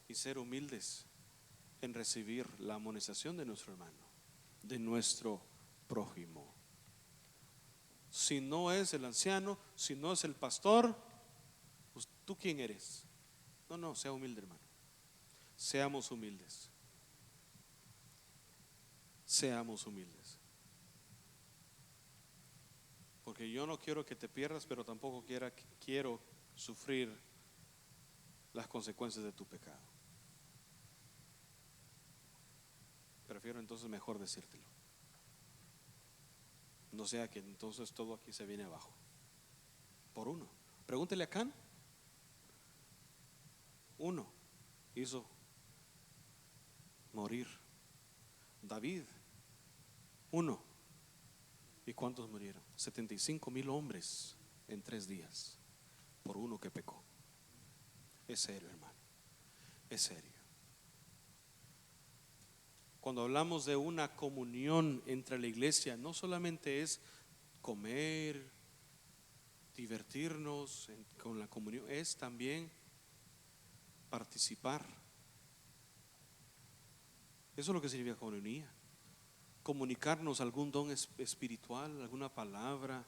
y ser humildes en recibir la amonestación de nuestro hermano, de nuestro prójimo. Si no es el anciano, si no es el pastor, pues, ¿tú quién eres? No, sea humilde, hermano. Seamos humildes. Seamos humildes. Porque yo no quiero que te pierdas, pero tampoco quiero sufrir las consecuencias de tu pecado. Prefiero entonces mejor decírtelo. No sea que entonces todo aquí se viene abajo. Por uno. Pregúntele a Can. Uno hizo morir. David. Uno. ¿Y cuántos murieron? 75,000 hombres en 3 días por uno que pecó. Es serio, hermano. Es serio. Cuando hablamos de una comunión entre la iglesia, no solamente es comer, divertirnos con la comunión, es también participar. Eso es lo que significa comunidad. Comunicarnos algún don espiritual, alguna palabra,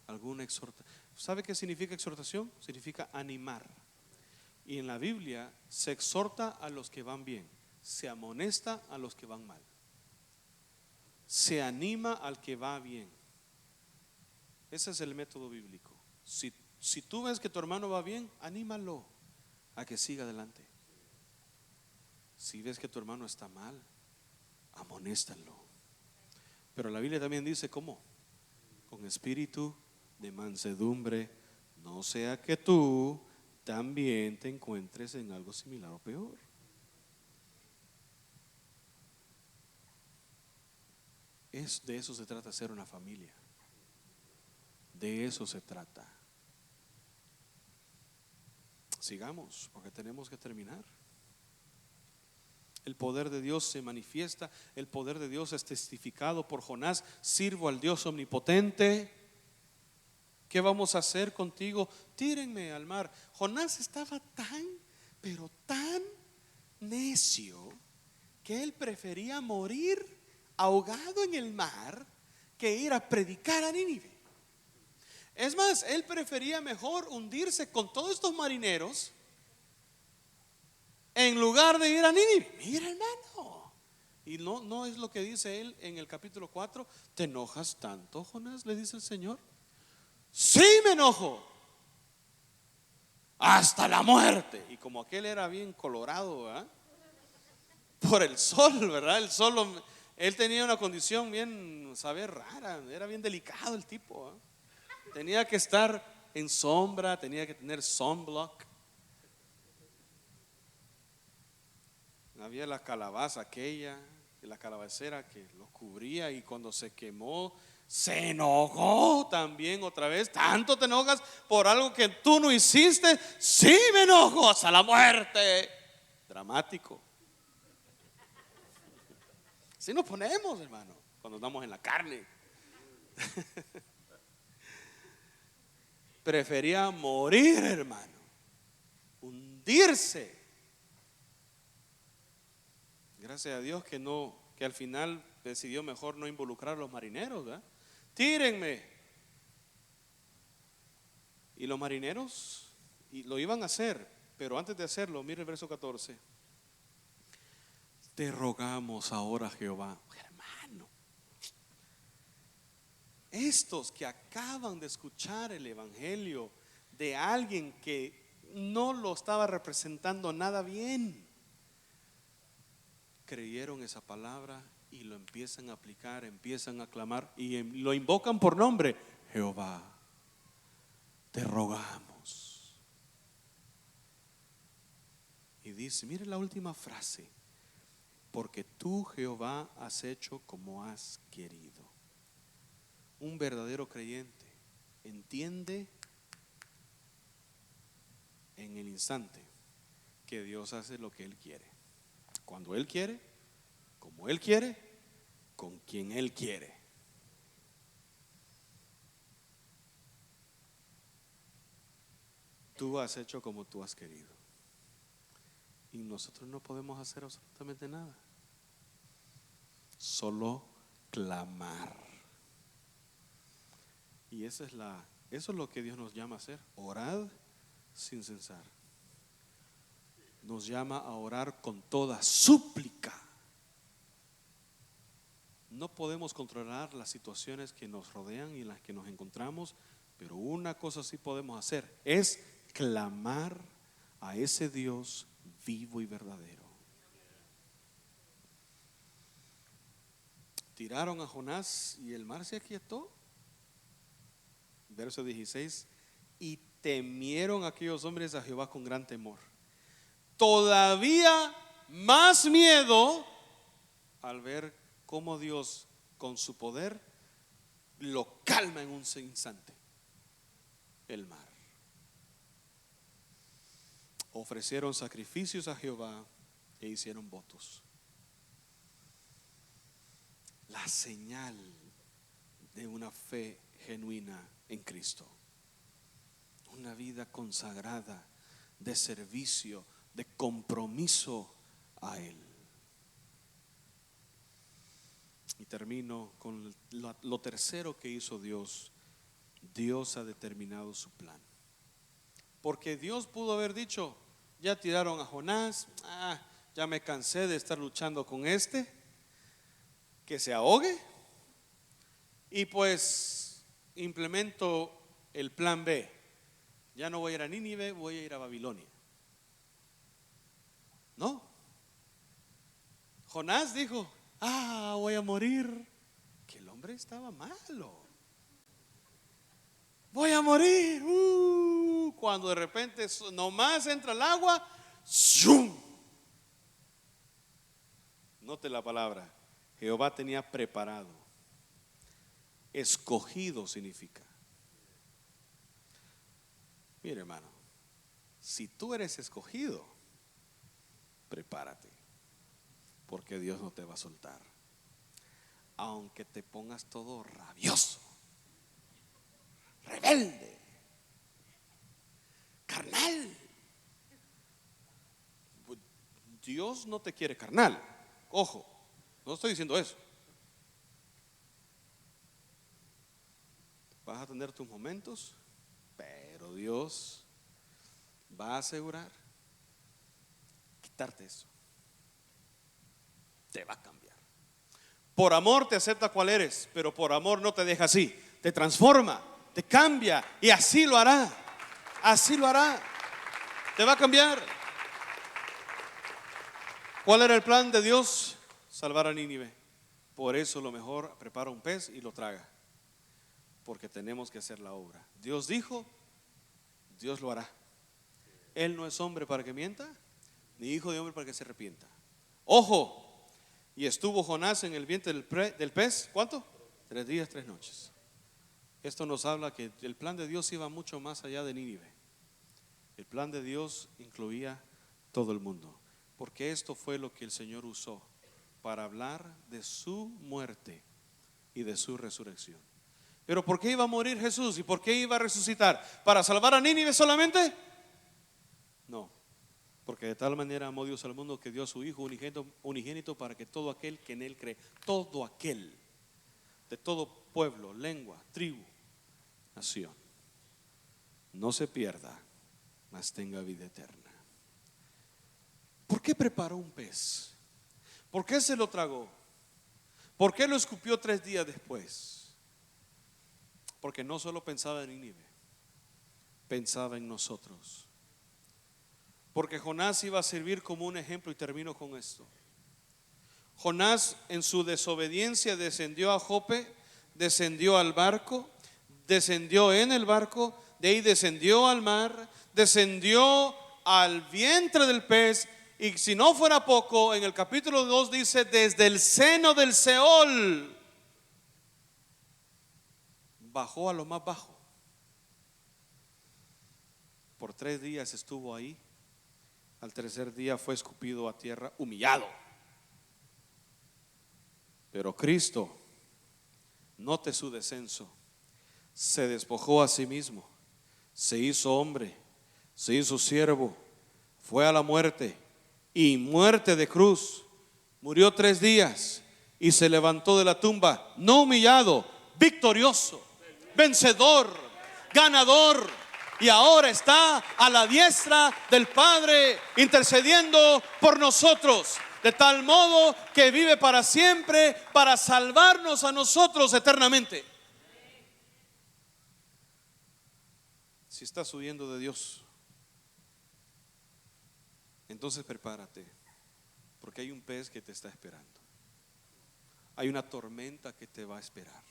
alguna exhortación. ¿Sabe qué significa exhortación? Significa animar. Y en la Biblia se exhorta a los que van bien, se amonesta a los que van mal, se anima al que va bien. Ese es el método bíblico. Si tú ves que tu hermano va bien, anímalo a que siga adelante. Si ves que tu hermano está mal, amonéstalo. Pero la Biblia también dice ¿cómo? Con espíritu de mansedumbre, no sea que tú también te encuentres en algo similar o peor. De eso se trata, ser una familia. De eso se trata. Sigamos, porque tenemos que terminar. El poder de Dios se manifiesta, el poder de Dios es testificado por Jonás. Sirvo al Dios omnipotente. ¿Qué vamos a hacer contigo? Tírenme al mar. Jonás estaba pero tan necio que él prefería morir ahogado en el mar que ir a predicar a Nínive. Es más, él prefería mejor hundirse con todos estos marineros en lugar de ir a Nínive. Mira, hermano. Y no es lo que dice él en el capítulo 4. ¿Te enojas tanto, Jonás?, le dice el Señor. Sí, me enojo. hasta la muerte. Y como aquel era bien colorado, ¿verdad? Por el sol, ¿verdad? El sol, él tenía una condición bien, saber, rara, era bien delicado el tipo, ¿verdad? Tenía que estar en sombra, tenía que tener sunblock. Había la calabaza aquella, la calabacera que lo cubría, y cuando se quemó, se enojó también otra vez. ¿Tanto te enojas por algo que tú no hiciste? Sí, me enojo hasta la muerte. Dramático. Así nos ponemos, hermano, cuando andamos en la carne. Prefería morir, hermano, hundirse. Gracias a Dios que al final decidió mejor no involucrar a los marineros, ¿verdad? Tírenme. Y los marineros lo iban a hacer, pero antes de hacerlo, mire el verso 14. Te rogamos ahora, Jehová. Hermano, estos que acaban de escuchar el evangelio de alguien que no lo estaba representando nada bien, creyeron esa palabra y lo empiezan a aplicar, empiezan a clamar y lo invocan por nombre. Jehová, te rogamos. Y dice, mire la última frase: porque tú, Jehová, has hecho como has querido. Un verdadero creyente entiende en el instante que Dios hace lo que Él quiere, cuando Él quiere, como Él quiere, con quien Él quiere. Tú has hecho como tú has querido, y nosotros no podemos hacer absolutamente nada, solo clamar. Y eso es lo que Dios nos llama a hacer: orad sin cesar. Nos llama a orar con toda súplica. No podemos controlar las situaciones que nos rodean y en las que nos encontramos, pero una cosa sí podemos hacer: es clamar a ese Dios vivo y verdadero. Tiraron a Jonás y el mar se aquietó. Verso 16: y temieron aquellos hombres a Jehová con gran temor. Todavía más miedo al ver cómo Dios con su poder lo calma en un instante el mar. Ofrecieron sacrificios a Jehová e hicieron votos. La señal de una fe genuina en Cristo, una vida consagrada de servicio, de compromiso a Él. Y termino con lo tercero que hizo Dios. Dios ha determinado su plan, porque Dios pudo haber dicho: ya tiraron a Jonás, ya me cansé de estar luchando con que se ahogue, y pues implemento el plan B. Ya no voy a ir a Nínive, voy a ir a Babilonia. No. Jonás dijo: voy a morir. Que el hombre estaba malo. Voy a morir. Cuando de repente nomás entra el agua, ¡zum! Note la palabra: Jehová tenía preparado. Escogido significa. Mire, hermano, si tú eres escogido, prepárate, porque Dios no te va a soltar. Aunque te pongas todo rabioso, rebelde, carnal. Dios no te quiere carnal. Ojo, no estoy diciendo eso. Vas a tener tus momentos, pero Dios va a asegurar quitarte eso. Te va a cambiar. Por amor te acepta cual eres, pero por amor no te deja así. Te transforma, te cambia, y así lo hará. Así lo hará. Te va a cambiar. ¿Cuál era el plan de Dios? Salvar a Nínive. Por eso lo mejor prepara un pez y lo traga, porque tenemos que hacer la obra. Dios dijo, Dios lo hará. Él no es hombre para que mienta, ni hijo de hombre para que se arrepienta. Ojo, y estuvo Jonás en el vientre del pez, ¿cuánto? 3 días, 3 noches. Esto nos habla que el plan de Dios iba mucho más allá de Nínive. El plan de Dios incluía todo el mundo, porque esto fue lo que el Señor usó para hablar de su muerte y de su resurrección. Pero ¿por qué iba a morir Jesús y por qué iba a resucitar? ¿Para salvar a Nínive solamente? No, porque de tal manera amó Dios al mundo que dio a su Hijo unigénito para que todo aquel que en Él cree, todo aquel, de todo pueblo, lengua, tribu, nación, no se pierda, mas tenga vida eterna. ¿Por qué preparó un pez? ¿Por qué se lo tragó? ¿Por qué lo escupió 3 días después? Porque no solo pensaba en Nínive, pensaba en nosotros. Porque Jonás iba a servir como un ejemplo, y termino con esto. Jonás en su desobediencia descendió a Jope, descendió al barco, descendió en el barco, de ahí descendió al mar, descendió al vientre del pez, y si no fuera poco, en el capítulo 2 dice, desde el seno del Seol bajó a lo más bajo. Por 3 días estuvo ahí. Al tercer día fue escupido a tierra, humillado. Pero Cristo, note su descenso, se despojó a sí mismo, se hizo hombre, se hizo siervo, fue a la muerte, y muerte de cruz. Murió 3 días y se levantó de la tumba, no humillado, victorioso, vencedor, ganador. Y ahora está a la diestra del Padre intercediendo por nosotros, de tal modo que vive para siempre, para salvarnos a nosotros eternamente. Si estás huyendo de Dios, entonces prepárate, porque hay un pez que te está esperando. Hay una tormenta que te va a esperar.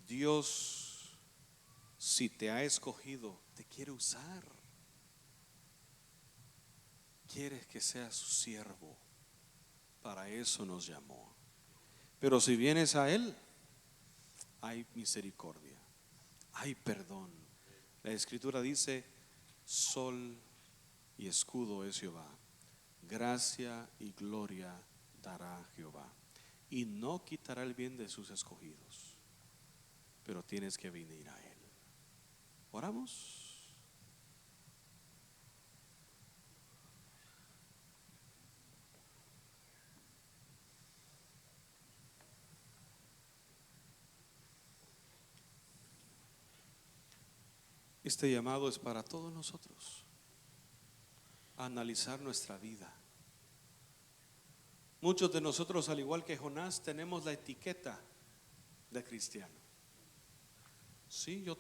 Dios, si te ha escogido, te quiere usar. Quiere que seas su siervo. Para eso nos llamó. Pero si vienes a Él, hay misericordia, hay perdón. La Escritura dice, sol y escudo es Jehová, gracia y gloria dará Jehová, y no quitará el bien de sus escogidos. Pero tienes que venir a Él. Oramos. Este llamado es para todos nosotros, a analizar nuestra vida. Muchos de nosotros, al igual que Jonás, tenemos la etiqueta de cristiano. Sí, yo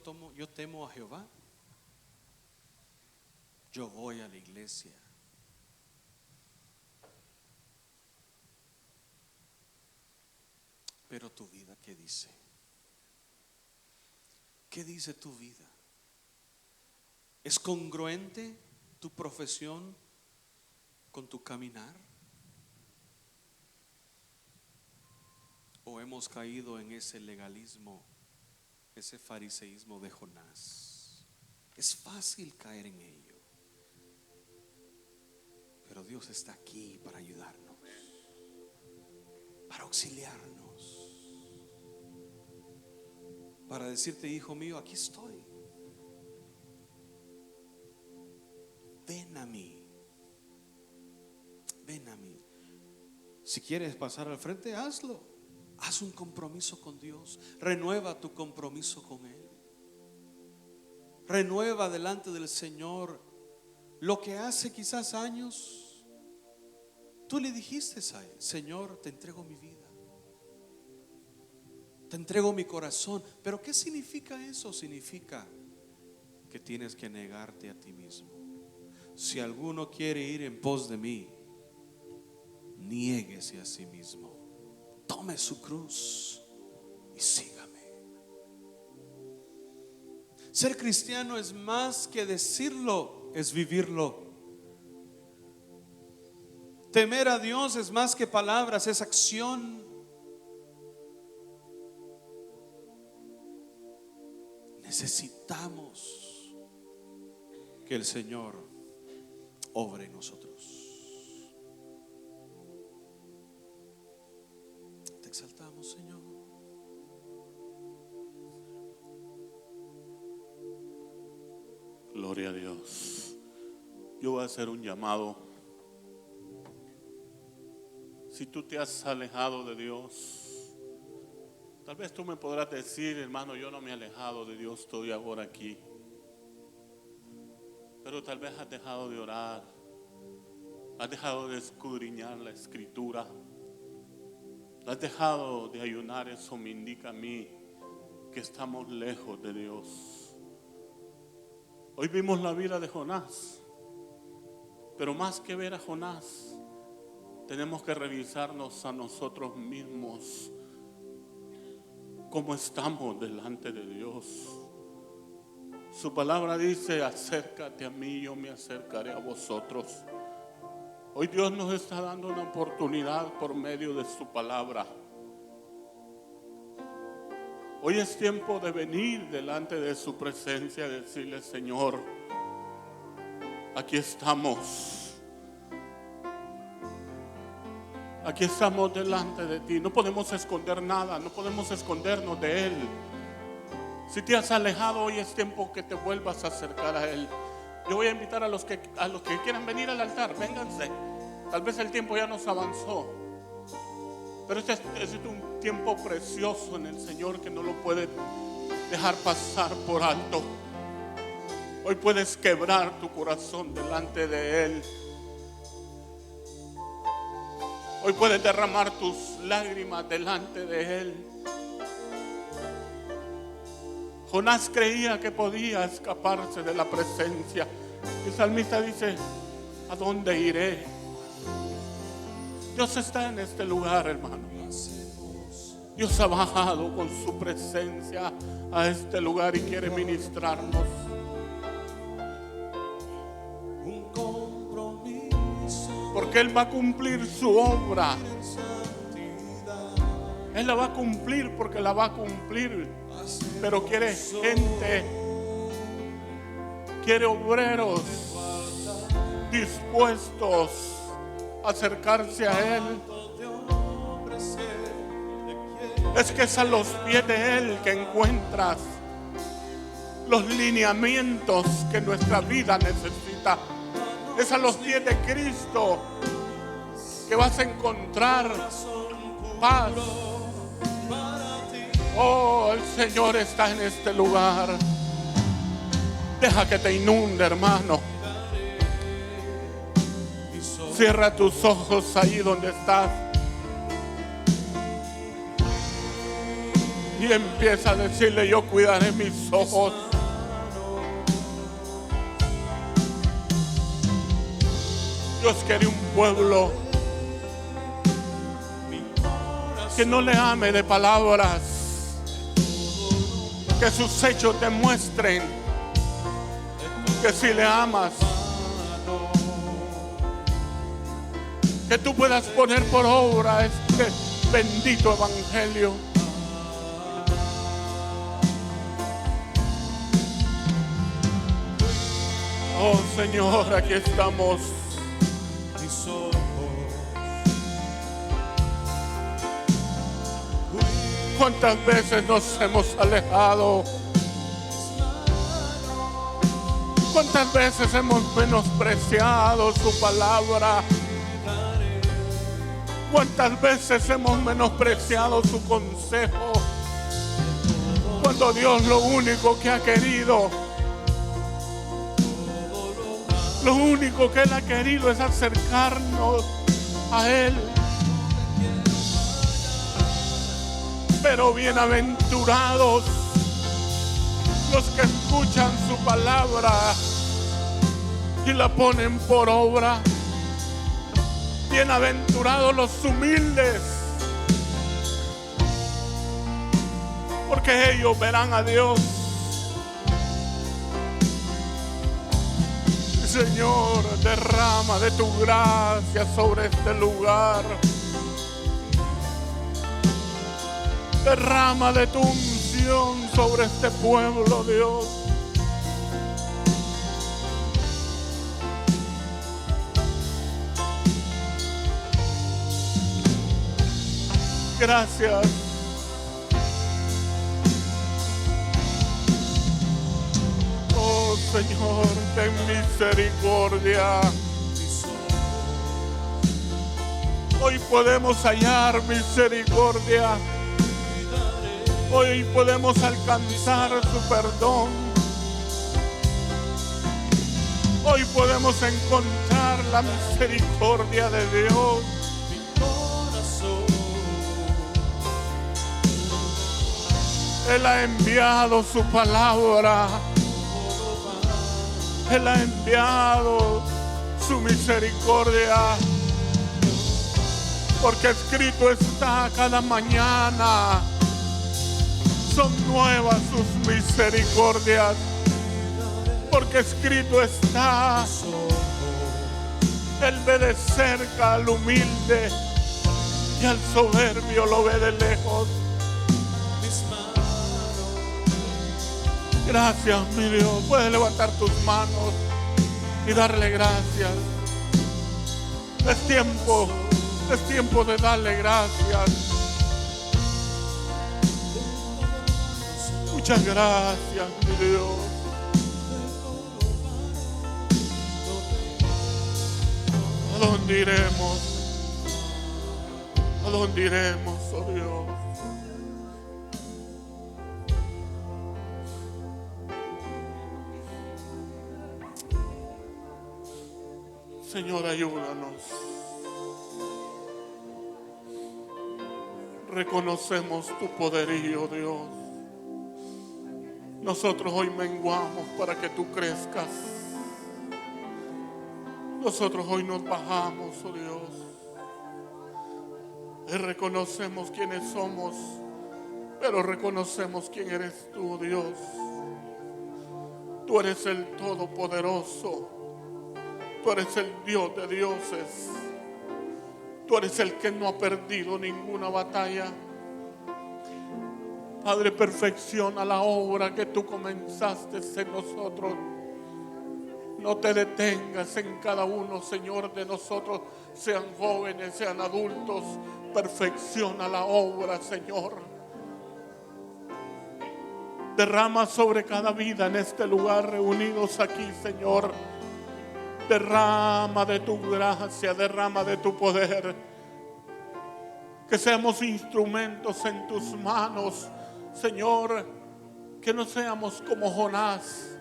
temo a Jehová. Yo voy a la iglesia. Pero tu vida, ¿qué dice? ¿Qué dice tu vida? ¿Es congruente tu profesión con tu caminar? ¿O hemos caído en ese legalismo, ese fariseísmo de Jonás? Es fácil caer en ello, pero Dios está aquí para ayudarnos, para auxiliarnos, para decirte, hijo mío, aquí estoy. Ven a mí. Ven a mí. Si quieres pasar al frente, hazlo. Haz un compromiso con Dios. Renueva tu compromiso con Él. Renueva delante del Señor lo que hace quizás años tú le dijiste a Él: Señor, te entrego mi vida, te entrego mi corazón. Pero ¿qué significa eso? Significa que tienes que negarte a ti mismo. Si alguno quiere ir en pos de mí, niéguese a sí mismo, tome su cruz y sígame. Ser cristiano es más que decirlo, es vivirlo. Temer a Dios es más que palabras, es acción. Necesitamos que el Señor obre en nosotros. Te exaltamos, Señor. Gloria a Dios. Yo voy a hacer un llamado. Si tú te has alejado de Dios, tal vez tú me podrás decir: hermano, yo no me he alejado de Dios, estoy ahora aquí. Pero tal vez has dejado de orar, has dejado de escudriñar la Escritura, has dejado de ayunar. Eso me indica a mí que estamos lejos de Dios. Hoy vimos la vida de Jonás, pero más que ver a Jonás, tenemos que revisarnos a nosotros mismos, cómo estamos delante de Dios. Su palabra dice: acércate a mí, yo me acercaré a vosotros. Hoy Dios nos está dando una oportunidad por medio de su palabra. Hoy es tiempo de venir delante de su presencia y decirle: Señor, aquí estamos. Aquí estamos delante de ti. No podemos esconder nada, no podemos escondernos de Él. Si te has alejado, hoy es tiempo que te vuelvas a acercar a Él. Yo voy a invitar a los que quieran venir al altar, vénganse. Tal vez el tiempo ya nos avanzó, pero este es un tiempo precioso en el Señor que no lo puede dejar pasar por alto. Hoy puedes quebrar tu corazón delante de Él. Hoy puedes derramar tus lágrimas delante de Él. Jonás creía que podía escaparse de la presencia. El salmista dice: ¿a dónde iré? Dios está en este lugar, hermano. Dios ha bajado con su presencia a este lugar y quiere ministrarnos. Porque Él va a cumplir su obra. Él la va a cumplir porque la va a cumplir. Pero quiere gente, quiere obreros dispuestos a acercarse a Él. Es que es a los pies de Él que encuentras los lineamientos que nuestra vida necesita. Es a los pies de Cristo que vas a encontrar paz. Oh, el Señor está en este lugar. Deja que te inunde, hermano. Cierra tus ojos ahí donde estás y empieza a decirle: yo cuidaré mis ojos. Dios quiere un pueblo que no le ame de palabras, que sus hechos demuestren que si le amas, que tú puedas poner por obra este bendito evangelio. Oh Señor, aquí estamos. ¿Cuántas veces nos hemos alejado? ¿Cuántas veces hemos menospreciado su palabra? ¿Cuántas veces hemos menospreciado su consejo? Cuando Dios lo único que ha querido, lo único que Él ha querido es acercarnos a Él. Pero bienaventurados los que escuchan escuchan su palabra y la ponen por obra. Bienaventurados los humildes, porque ellos verán a Dios. Señor, derrama de tu gracia sobre este lugar. Derrama de tu unción sobre este pueblo, Dios. Gracias. Oh Señor, ten misericordia. Hoy podemos hallar misericordia. Hoy podemos alcanzar su perdón. Hoy podemos encontrar la misericordia de Dios. Él ha enviado su palabra. Él ha enviado su misericordia. Porque escrito está: cada mañana son nuevas sus misericordias. Porque escrito está: Él ve de cerca al humilde y al soberbio lo ve de lejos. Gracias, mi Dios. Puedes levantar tus manos y darle gracias. Es tiempo de darle gracias. Muchas gracias, mi Dios. ¿A dónde iremos? ¿A dónde iremos, oh Dios? Señor, ayúdanos. Reconocemos tu poderío, Dios. Nosotros hoy menguamos para que tú crezcas. Nosotros hoy nos bajamos, oh Dios. Y reconocemos quiénes somos, pero reconocemos quién eres tú, Dios. Tú eres el Todopoderoso. Tú eres el Dios de dioses. Tú eres el que no ha perdido ninguna batalla. Padre, perfecciona la obra que tú comenzaste en nosotros. No te detengas en cada uno, Señor, de nosotros, sean jóvenes, sean adultos. Perfecciona la obra, Señor. Derrama sobre cada vida en este lugar reunidos aquí, Señor. Derrama de tu gracia, derrama de tu poder. Que seamos instrumentos en tus manos, Señor. Que no seamos como Jonás.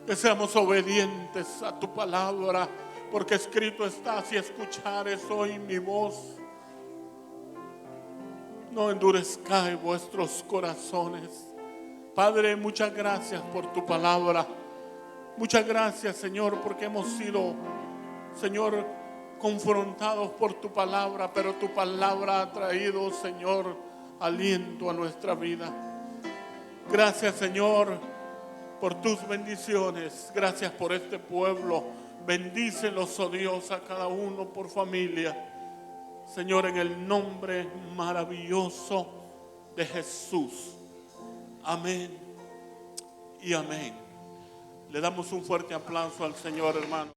Que seamos obedientes a tu palabra. Porque escrito está: si escuchares hoy mi voz, no endurezcáis vuestros corazones. Padre, muchas gracias por tu palabra. Muchas gracias, Señor, porque hemos sido, Señor, confrontados por tu palabra, pero tu palabra ha traído, Señor, aliento a nuestra vida. Gracias, Señor, por tus bendiciones. Gracias por este pueblo. Bendícelos, oh Dios, a cada uno por familia. Señor, en el nombre maravilloso de Jesús. Amén y amén. Le damos un fuerte aplauso al Señor, hermano.